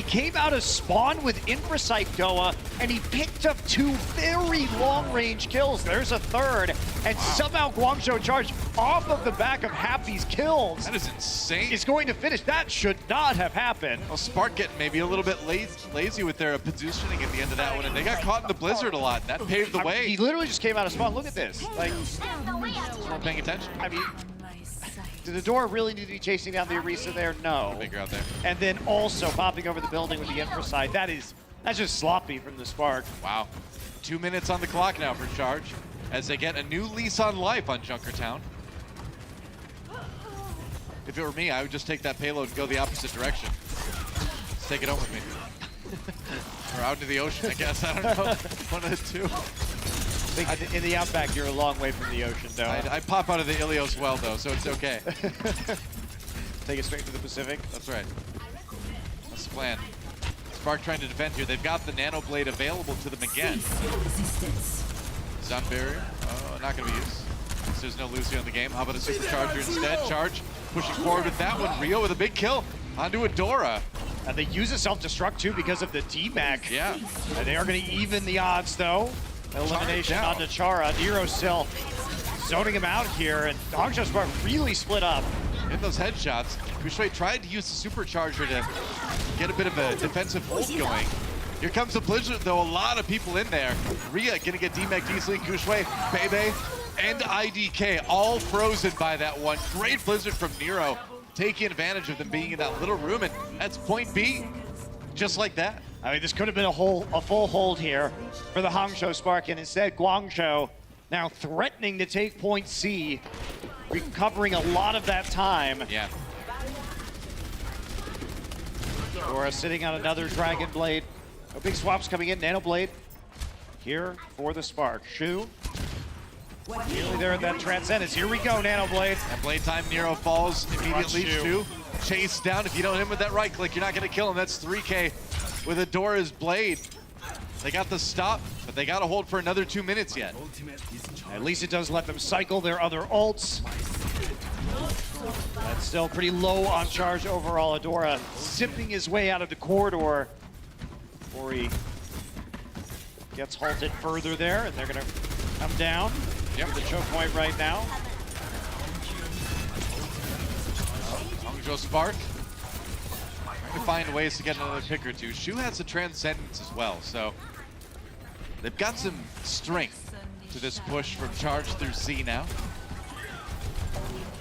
came out of spawn with Infrasight Doa, and he picked up 2 very long-range kills. There's a third, and somehow Guangzhou Charge off of the back of Happy's kills. That is insane. Is going to finish. That should not have happened. Well, Spark getting maybe a little bit lazy with their positioning at the end of that one, and they got caught in the Blizzard a lot, and that paved the way. He literally just came out of spawn. Look at this. Like, Not paying attention. I mean, did the door really need to be chasing down the Orisa there? No. Bigger out there. And then also popping over the building with the infra side. That's just sloppy from the Spark. Wow. 2 minutes on the clock now for Charge as they get a new lease on life on Junkertown. If it were me, I would just take that payload and go the opposite direction. Just take it home with me. Or out into the ocean, I guess. I don't know. One of the two. I think in the outback, you're a long way from the ocean, though. I pop out of the Ilios well, though, so it's okay. Take it straight to the Pacific. That's right. That's the plan. Spark trying to defend here. They've got the Nano Blade available to them again. Stun barrier. Oh, not going to be used. So there's no Lucio in the game. How about a supercharger instead? Charge pushing forward with that one. Rio with a big kill onto Adora. And they use a self-destruct too because of the D-Mac. Yeah. And they are going to even the odds though. Elimination onto Chara. Nero still zoning him out here, and Hangzhou Spark really split up. In those headshots, Kushui tried to use the supercharger to get a bit of a defensive hold going. Here comes the Blizzard though, a lot of people in there. Rhea gonna get D-Mac easily, Kushui, Bebe, and IDK all frozen by that one. Great Blizzard from Nero, taking advantage of them being in that little room, and that's point B, just like that. I mean, this could have been a full hold here for the Hangzhou Spark, and instead Guangzhou now threatening to take point C, recovering a lot of that time. Yeah. Dora sitting on another Dragon Blade. No big swaps coming in. Nano Blade here for the Spark. Shu. Nearly there at that Transcendence. Here we go, Nano Blade. At blade time, Nero falls immediately. Shu. Shu chase down. If you don't hit him with that right click, you're not going to kill him. That's 3K with Adora's blade. They got the stop, but they got to hold for another 2 minutes yet. At least it does let them cycle their other ults. That's still pretty low on charge overall. Adora zipping his way out of the corridor before he gets halted further there, and they're going to come down. Yep, the choke point right now. Hangzhou Spark trying to find ways to get another pick or two. Shu has a Transcendence as well, so they've got some strength to this push from Charge through C now.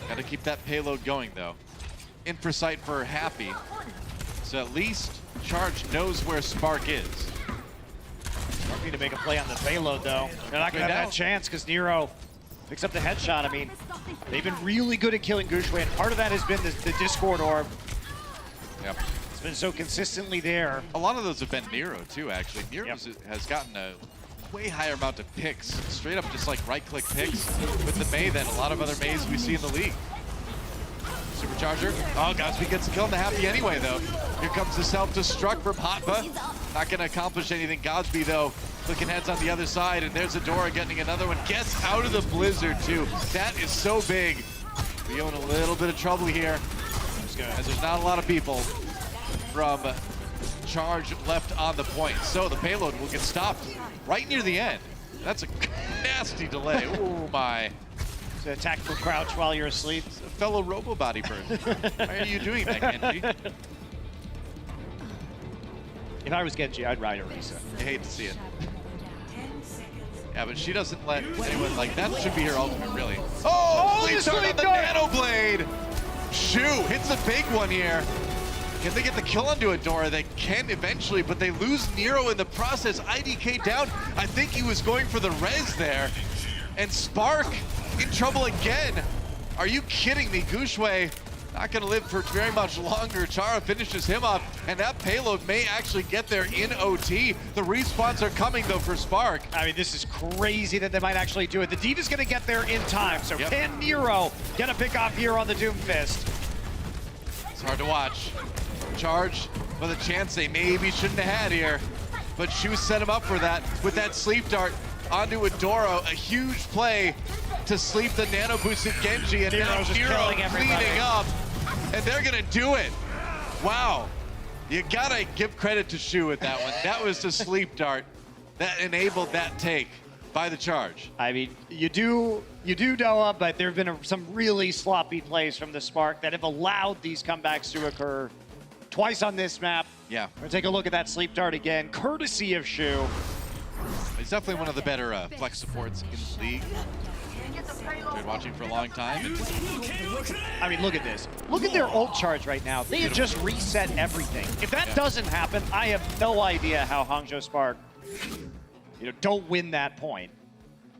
Got to keep that payload going though. In for sight for Happy, so at least Charge knows where Spark is. Need to make a play on the payload though. They're not going to have that chance because Nero picks up the headshot. I mean, they've been really good at killing Gushue, and part of that has been the Discord orb. Yep. It's been so consistently there. A lot of those have been Nero too, actually. Nero has gotten a way higher amount of picks, straight up just like right-click picks with the Mei than a lot of other Meis we see in the league. Supercharger. Oh, Godspeed gets the kill on the Happy anyway, though. Here comes the self-destruct from Hotba. Not going to accomplish anything. Godspeed, though, looking heads on the other side, and there's Adora getting another one. Gets out of the Blizzard, too. That is so big. We own a little bit of trouble here, as there's not a lot of people from Charge left on the point. So the payload will get stopped right near the end. That's a nasty delay. Oh, my. It's a tactical crouch while you're asleep. It's a fellow robo-body bird. Why are you doing that, Genji? If I was Genji, I'd ride Orisa. I hate to see it. Yeah, but she doesn't let anyone, like, that should be her ultimate, really. Oh, Sleep Dart on the Nano Blade! Shu hits a big one here. Can they get the kill onto Adora? They can eventually, but they lose Nero in the process. IDK down. I think he was going for the res there. And Spark in trouble again. Are you kidding me? Gushue not going to live for very much longer. Chara finishes him off, and that payload may actually get there in OT. The respawns are coming, though, for Spark. I mean, this is crazy that they might actually do it. The Diva's going to get there in time, so can Nero get a pick off here on the Doomfist? It's hard to watch. Charge with a chance they maybe shouldn't have had here, but Shu set him up for that with that sleep dart onto Adora. A huge play to sleep the nano boosted Genji, and now Nero cleaning up, and they're gonna do it. Wow, you gotta give credit to Shu with that one. That was the sleep dart that enabled that take by the Charge. I mean, you do Noah, but there have been some really sloppy plays from the Spark that have allowed these comebacks to occur twice on this map. Yeah. We're gonna take a look at that sleep dart again, courtesy of Shu. He's definitely one of the better flex supports in the league. Been watching for a long time. I mean, look at this. Look at their ult charge right now. They have just reset everything. If that doesn't happen, I have no idea how Hangzhou Spark, don't win that point.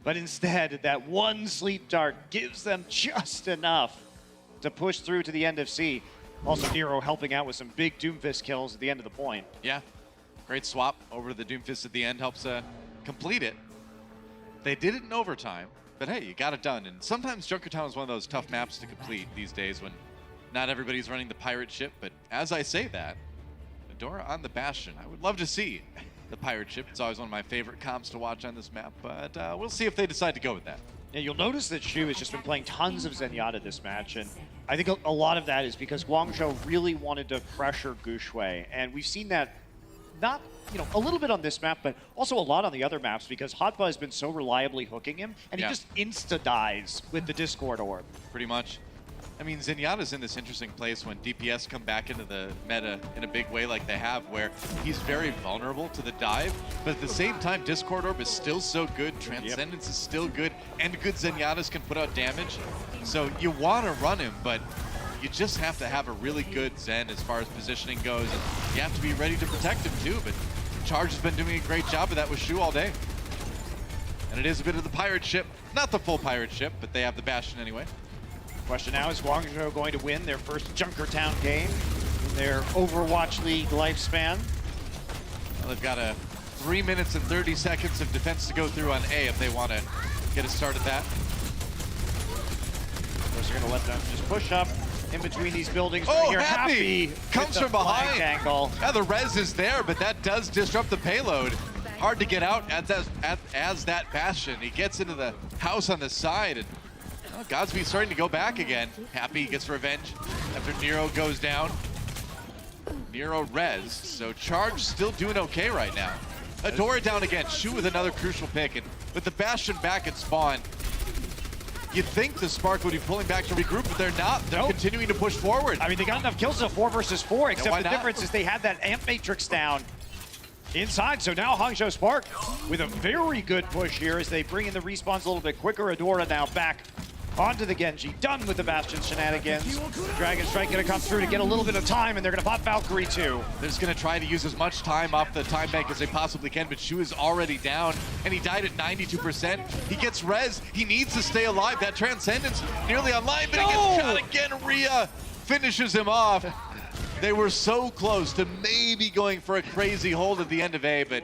But instead, that one sleep dart gives them just enough to push through to the end of C. Also, Nero helping out with some big Doomfist kills at the end of the point. Yeah, great swap over to the Doomfist at the end, helps complete it. They did it in overtime, but hey, you got it done. And sometimes Junkertown is one of those tough maps to complete these days when not everybody's running the pirate ship. But as I say that, Adora on the Bastion. I would love to see the pirate ship. It's always one of my favorite comps to watch on this map, but we'll see if they decide to go with that. Yeah, you'll notice that Shu has just been playing tons of Zenyatta this match, and I think a lot of that is because Guangzhou really wanted to pressure Guxue, and we've seen that not, a little bit on this map, but also a lot on the other maps because Hotba has been so reliably hooking him, and he just insta-dies with the Discord Orb. Pretty much. I mean, Zenyatta's in this interesting place when DPS come back into the meta in a big way like they have, where he's very vulnerable to the dive, but at the same time, Discord Orb is still so good, Transcendence is still good, and good Zenyatta's can put out damage. So you want to run him, but you just have to have a really good Zen as far as positioning goes, and you have to be ready to protect him too, but Charge has been doing a great job of that with Shu all day. And it is a bit of the pirate ship, not the full pirate ship, but they have the Bastion anyway. Question now, is Guangzhou going to win their first Junkertown game in their Overwatch League lifespan? Well, they've got a 3 minutes and 30 seconds of defense to go through on A if they want to get a start at that. Of course, they're going to let them just push up in between these buildings. Oh, You're Happy comes from behind. Angle. Yeah, the res is there, but that does disrupt the payload. Hard to get out as that Bastion. He gets into the house on the side, and Godspeed starting to go back again. Happy gets revenge after Nero goes down. Nero res, so Charge still doing okay right now. Adora down again, Shu with another crucial pick, and with the Bastion back at spawn, you'd think the Spark would be pulling back to regroup, but they're not. They're continuing to push forward. I mean, they got enough kills to 4 versus 4, except the not? difference is they had that Amp Matrix down inside. So now Hangzhou Spark with a very good push here as they bring in the respawns a little bit quicker. Adora now back onto the Genji, done with the Bastion shenanigans. Dragon Strike gonna come through to get a little bit of time, and they're gonna pop Valkyrie too. They're just gonna try to use as much time off the time bank as they possibly can, but Shu is already down, and he died at 92%. He gets res, he needs to stay alive. That Transcendence nearly online, but he gets shot again. Rhea finishes him off. They were so close to maybe going for a crazy hold at the end of A, but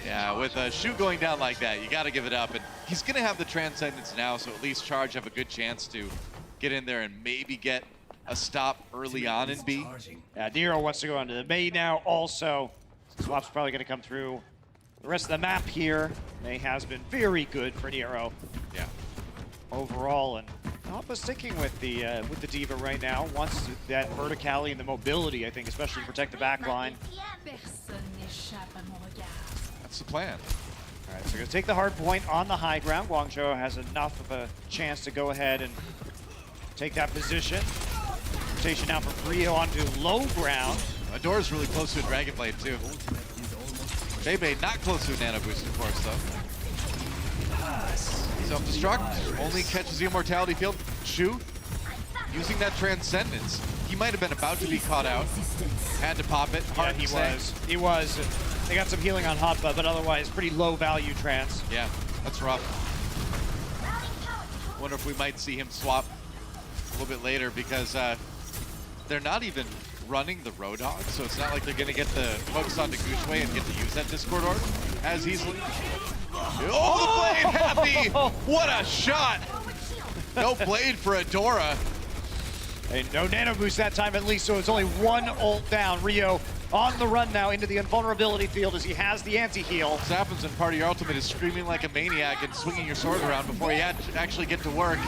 yeah, with a Shu going down like that, you gotta give it up. And he's gonna have the Transcendence now, so at least Charge have a good chance to get in there and maybe get a stop early on in B. Yeah, Nero wants to go onto the May now also. Swap's probably gonna come through the rest of the map here. May has been very good for Nero. Yeah. Overall, and Alpha sticking with the D.Va right now. Wants that verticality and the mobility, I think, especially to protect the back line. That's the plan. All right, so we're gonna take the hard point on the high ground. Guangzhou has enough of a chance to go ahead and take that position. Rotation now from Rio onto low ground. Adora's really close to a Dragonblade too. Bebe not close to a Nano Boost, of course, though. Self-destruct, only catches the Immortality Field. Shu, using that Transcendence. He might have been about to be caught out. Had to pop it. Yeah, he was. He was. They got some healing on Hotba, but otherwise pretty low value Trans. Yeah, that's rough. Wonder if we might see him swap a little bit later because they're not even running the Roadhog, so it's not like they're gonna get the focus onto Guxue and get to use that Discord Orb as easily. Oh, the blade, Happy! What a shot! No blade for Adora. And no nano boost that time at least, so it's only one ult down. Rio on the run now into the invulnerability field as he has the anti-heal. What happens when part of your ultimate is screaming like a maniac and swinging your sword around before you actually get to work.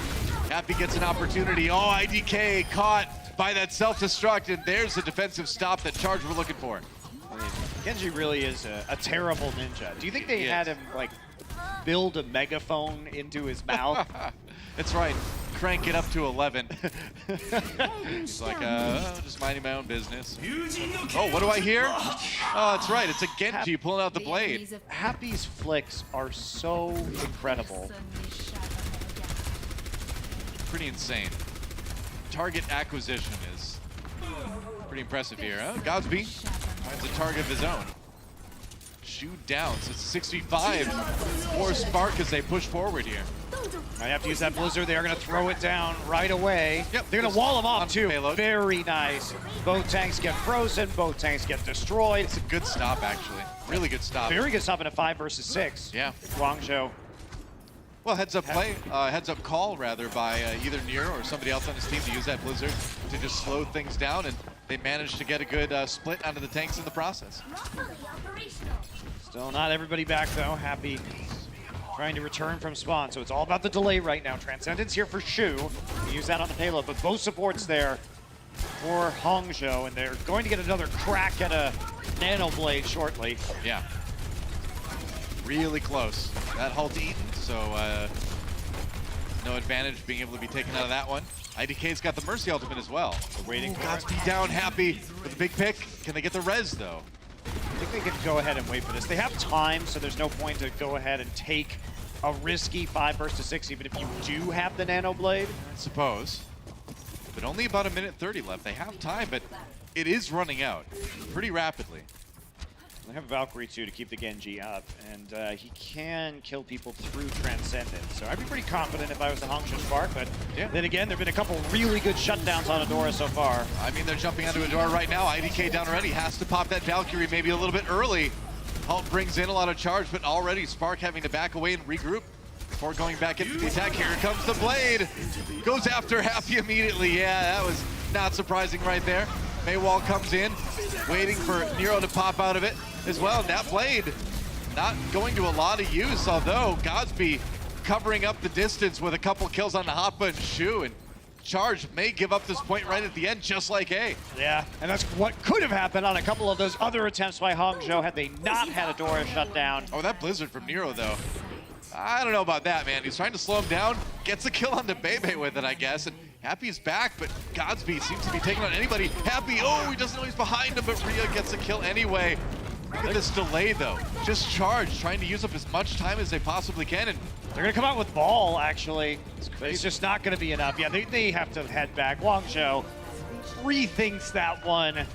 Happy gets an opportunity. Oh, IDK caught by that self-destruct, and there's the defensive stop that Charge were looking for. I mean, Genji really is a terrible ninja. Do you think they had him like build a megaphone into his mouth? That's right. Crank it up to 11. It's like, just minding my own business. Oh, what do I hear? Oh, that's right. It's a Genji pulling out the blade. Happy's flicks are so incredible. Pretty insane. Target acquisition is pretty impressive here. Huh? Godspeed finds a target of his own. Shoot down, so it's 65 for Spark as they push forward here. I have to use that Blizzard. They are going to throw it down right away. Yep, they're going to wall them off too. Payload. Very nice. Both tanks get frozen. Both tanks get destroyed. It's a good stop, actually. Really good stop. Very good stop in a 5 versus 6. Yeah. Guangzhou. Well, heads up call rather by either Nero or somebody else on his team to use that Blizzard to just slow things down, and they managed to get a good split onto the tanks in the process. Still not everybody back though. Happy trying to return from spawn. So it's all about the delay right now. Transcendence here for Shu. We use that on the payload, but both supports there for Hangzhou, and they're going to get another crack at a Nano Blade shortly. Yeah. Really close. That halt eaten, so no advantage being able to be taken out of that one. IDK's got the Mercy ultimate as well. They're waiting for Godspeed down, happy with the big pick. Can they get the res though? I think they can go ahead and wait for this. They have time, so there's no point to go ahead and take a risky 5 versus 6, even if you do have the Nano Blade. I suppose. But only about 1:30 left. They have time, but it is running out pretty rapidly. They have Valkyrie too to keep the Genji up, and he can kill people through Transcendence. So I'd be pretty confident if I was the Hangzhou Spark, but then again, there have been a couple really good shutdowns on Adora so far. I mean, they're jumping onto Adora right now. IDK down already, has to pop that Valkyrie maybe a little bit early. Halt brings in a lot of charge, but already Spark having to back away and regroup before going back into the attack. Here comes the Blade. Goes after Happy immediately. Yeah, that was not surprising right there. Maywall comes in, waiting for Nero to pop out of it as well. That Blade not going to a lot of use, although Godspeed covering up the distance with a couple kills on the Hoppa and Shu, and Charge may give up this point right at the end, just like A. Yeah, and that's what could have happened on a couple of those other attempts by Hangzhou had they not had Adora shut down. Oh, that Blizzard from Nero, though. I don't know about that, man. He's trying to slow him down, gets a kill on the Bebe with it, I guess, and Happy's back, but Godspeed seems to be taking on anybody. Happy, oh, he doesn't know he's behind him, but Rhea gets a kill anyway. Look at this delay, though. Just Charge, trying to use up as much time as they possibly can, and they're gonna come out with Ball, actually. It's just not gonna be enough. Yeah, they have to head back. Guangzhou rethinks that one,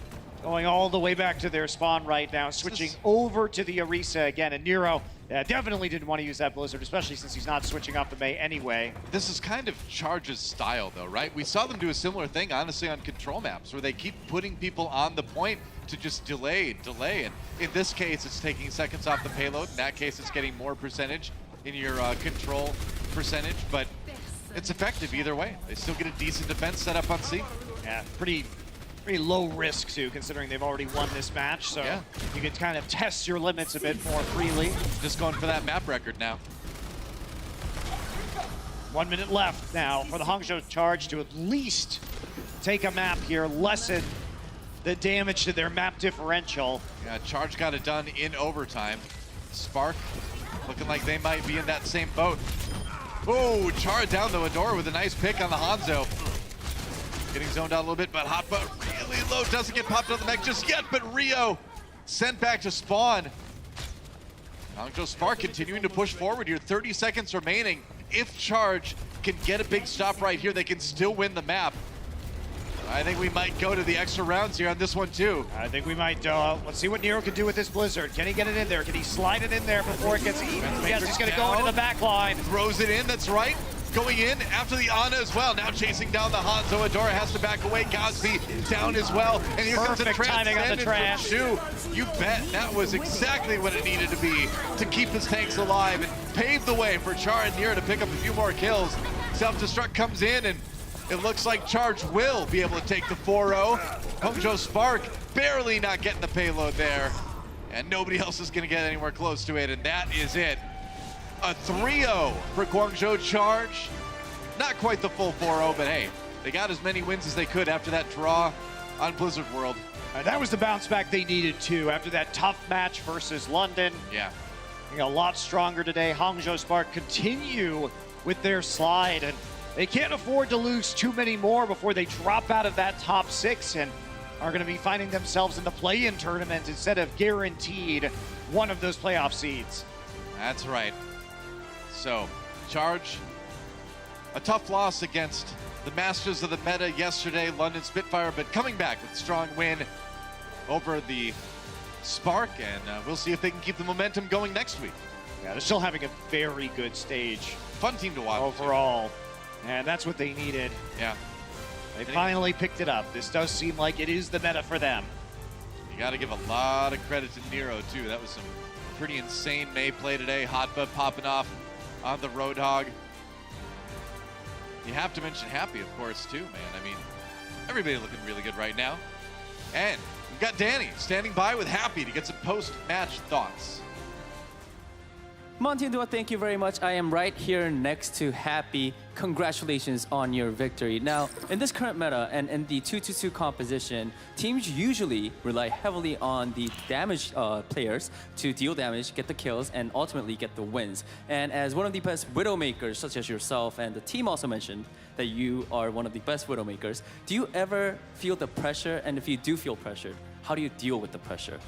going all the way back to their spawn right now, switching over to the Orisa again, and Nero definitely didn't want to use that Blizzard, especially since he's not switching off the Mei anyway. This is kind of Charge's style, though, right? We saw them do a similar thing, honestly, on control maps, where they keep putting people on the point to just delay, and in this case, it's taking seconds off the payload. In that case, it's getting more percentage in your control percentage, but it's effective either way. They still get a decent defense set up on C. Yeah, pretty low risk too, considering they've already won this match, so you can kind of test your limits a bit more freely. Just going for that map record now. 1 minute left now for the Hangzhou Charge to at least take a map here, lessen the damage to their map differential. Yeah, Charge got it done in overtime. Spark looking like they might be in that same boat. Oh, Charge down the Adora with a nice pick on the Hangzhou. Getting zoned out a little bit, but Hotba really low, doesn't get popped on the mech just yet, but Rio sent back to spawn. Hangzhou Spark continuing to push forward here, 30 seconds remaining. If Charge can get a big stop right here, they can still win the map. I think we might go to the extra rounds here on this one too. I think we might. Let's see what Nero can do with this Blizzard. Can he get it in there? Can he slide it in there before it gets eaten? Yes, he's gonna go into the back line. Throws it in, that's right. Going in after the Ana as well. Now chasing down the Hangzhou. Adora has to back away. Godspeed down as well. And here comes the timing on the trans. Shu. You bet that was exactly what it needed to be to keep his tanks alive and pave the way for Char and Nero to pick up a few more kills. Self-destruct comes in, and it looks like Charge will be able to take the 4-0. Hangzhou Spark barely not getting the payload there. And nobody else is going to get anywhere close to it, and that is it. A 3-0 for Guangzhou Charge. Not quite the full 4-0, but hey, they got as many wins as they could after that draw on Blizzard World. That was the bounce back they needed too after that tough match versus London. Yeah. A lot stronger today. Hangzhou Spark continue with their slide, and they can't afford to lose too many more before they drop out of that top 6 and are going to be finding themselves in the play-in tournament instead of guaranteed one of those playoff seeds. That's right. So, Charge, a tough loss against the masters of the meta yesterday, London Spitfire, but coming back with a strong win over the Spark, and we'll see if they can keep the momentum going next week. Yeah, they're still having a very good stage. Fun team to watch. Overall, and that's what they needed. Yeah. They finally picked it up. This does seem like it is the meta for them. You got to give a lot of credit to Nero, too. That was some pretty insane Mei play today. Hotba popping off on the Roadhog. You have to mention Happy, of course, too, man. I mean, everybody looking really good right now. And we've got Danny standing by with Happy to get some post-match thoughts. Montindua, thank you very much. I am right here next to Happy. Congratulations on your victory. Now, in this current meta and in the 2-2-2 composition, teams usually rely heavily on the damage players to deal damage, get the kills, and ultimately get the wins. And as one of the best Widowmakers, such as yourself, and the team also mentioned that you are one of the best Widowmakers, do you ever feel the pressure? And if you do feel pressured, how do you deal with the pressure?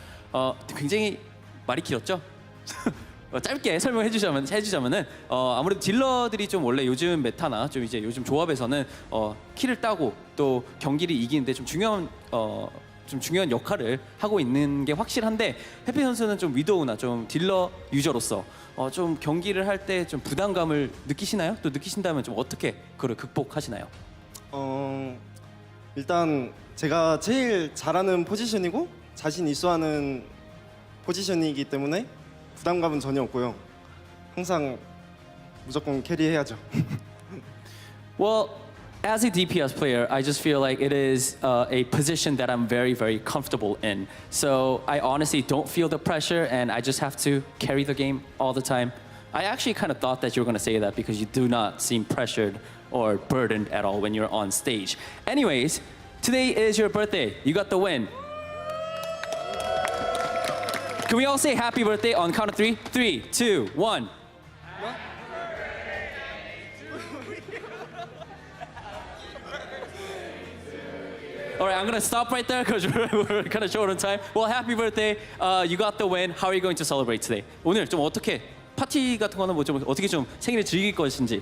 굉장히 말이 길었죠? 짧게 설명해 주자면은 아무래도 딜러들이 좀 원래 요즘 메타나 좀 이제 요즘 조합에서는 키를 따고 또 경기를 이기는데 좀 중요한 역할을 하고 있는 게 확실한데 해피 선수는 좀 위도우나 좀 딜러 유저로서 좀 경기를 할 때 좀 부담감을 느끼시나요? 또 느끼신다면 좀 어떻게 그걸 극복하시나요? 일단 제가 제일 잘하는 포지션이고 자신 있어 하는 포지션이기 때문에 부담감은 전혀 없고요. 항상 무조건 캐리해야죠. Well, as a DPS player, I just feel like it is a position that I'm very, very comfortable in. So I honestly don't feel the pressure and I just have to carry the game all the time. I actually kind of thought that you were going to say that because you do not seem pressured or burdened at all when you're on stage. Anyways, today is your birthday. You got the win. Can we all say happy birthday on count of 3? 3, 2, 1. All right, I'm gonna stop right there because we're kind of short on time. Well, happy birthday. You got the win. How are you going to celebrate today? 오늘 좀 어떻게 파티 같은 거는 뭐 좀 어떻게 좀 생일을 즐길 것인지.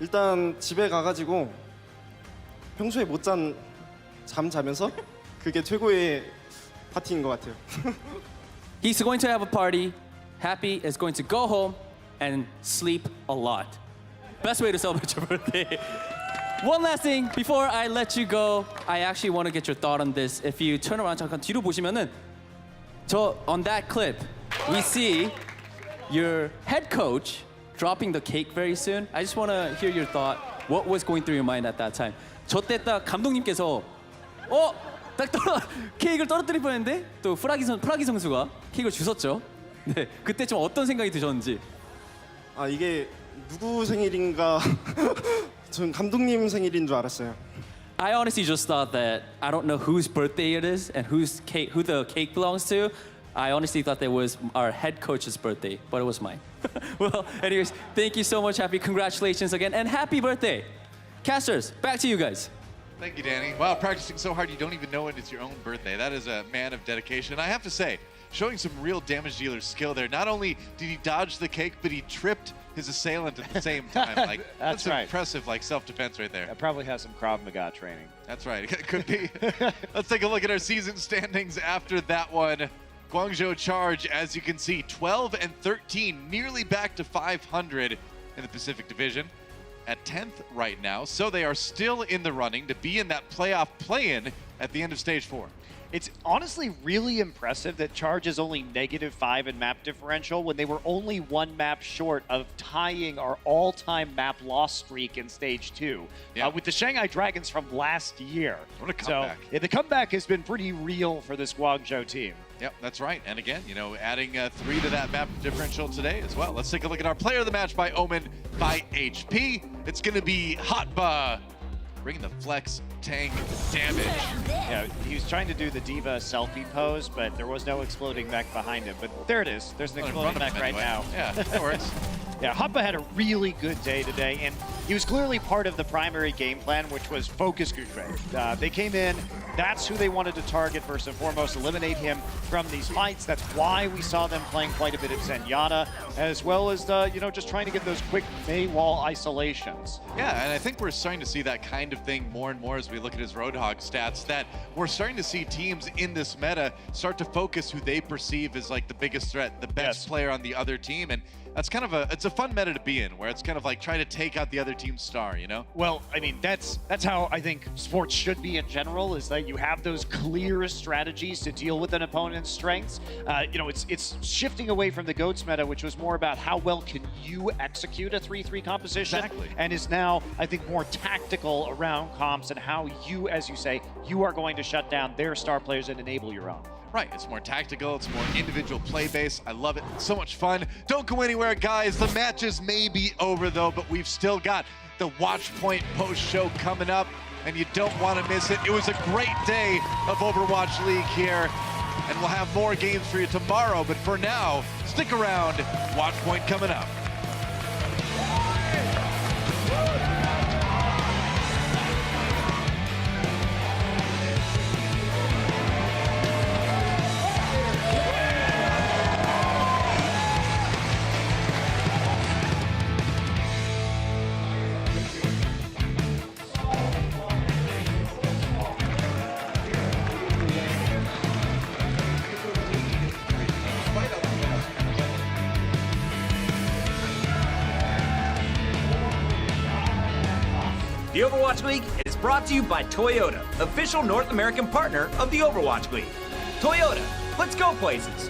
일단 집에 가가지고 평소에 못 잔 잠 자면서 그게 최고의 파티인 것 같아요. He's going to have a party. Happy is going to go home and sleep a lot. Best way to celebrate your birthday. One last thing before I let you go, I actually want to get your thought on this. If you turn around 잠깐 뒤로 보시면은 on that clip we see your head coach dropping the cake very soon. I just want to hear your thought. What was going through your mind at that time? 저 때 딱 감독님께서 딱 케이크를 떨어뜨릴 뻔했는데 또 프라기 선수가 케이크를 주셨죠. 네, 그때 좀 어떤 생각이 드셨는지. 이게 누구 생일인가? 전 감독님 생일인 줄 알았어요. I honestly just thought that I don't know whose birthday it is and who the cake belongs to. I honestly thought that was our head coach's birthday, but it was mine. Well, anyways, thank you so much, Happy. Congratulations again, and happy birthday. Casters, back to you guys. Thank you, Danny. Wow, practicing so hard you don't even know when it's your own birthday. That is a man of dedication. I have to say, showing some real damage dealer skill there. Not only did he dodge the cake, but he tripped his assailant at the same time. Like that's right. Impressive, like self-defense right there. That probably has some Krav Maga training. That's right. It could be. Let's take a look at our season standings after that one. Guangzhou Charge, as you can see, 12 and 13, nearly back to 500 in the Pacific Division. At 10th right now, so they are still in the running to be in that playoff play-in at the end of Stage 4. It's honestly really impressive that Charge is only -5 in map differential when they were only one map short of tying our all-time map loss streak in Stage 2 with the Shanghai Dragons from last year. What a comeback. So, the comeback has been pretty real for this Guangzhou team. Yep, that's right. And again, adding 3 to that map differential today as well. Let's take a look at our player of the match by Omen by HP. It's going to be Hotba, bringing the flex tank damage. Yeah, he was trying to do the Diva selfie pose, but there was no exploding mech behind him. But there it is. There's an exploding mech right now. Yeah, that works. Yeah, Hoppa had a really good day today, and he was clearly part of the primary game plan, which was focus Gutre. They came in, that's who they wanted to target first and foremost, eliminate him from these fights. That's why we saw them playing quite a bit of Zenyatta, as well as, just trying to get those quick Mei wall isolations. Yeah, and I think we're starting to see that kind of thing more and more as we look at his Roadhog stats, that we're starting to see teams in this meta start to focus who they perceive as like the biggest threat, the best player on the other team, and that's kind of it's a fun meta to be in, where it's kind of like trying to take out the other team's star, Well, I mean, that's how I think sports should be in general, is that you have those clear strategies to deal with an opponent's strengths. It's shifting away from the GOATS meta, which was more about how well can you execute a 3-3 composition, and is now, I think, more tactical around comps and how you, as you say, you are going to shut down their star players and enable your own. Right, it's more tactical, it's more individual play based. I love it, it's so much fun. Don't go anywhere, guys. The matches may be over though, but we've still got the Watch Point post-show coming up, and you don't want to miss it. It was a great day of Overwatch League here, and we'll have more games for you tomorrow, but for now, stick around. Watch Point coming up. The Overwatch League is brought to you by Toyota, official North American partner of the Overwatch League. Toyota, let's go places.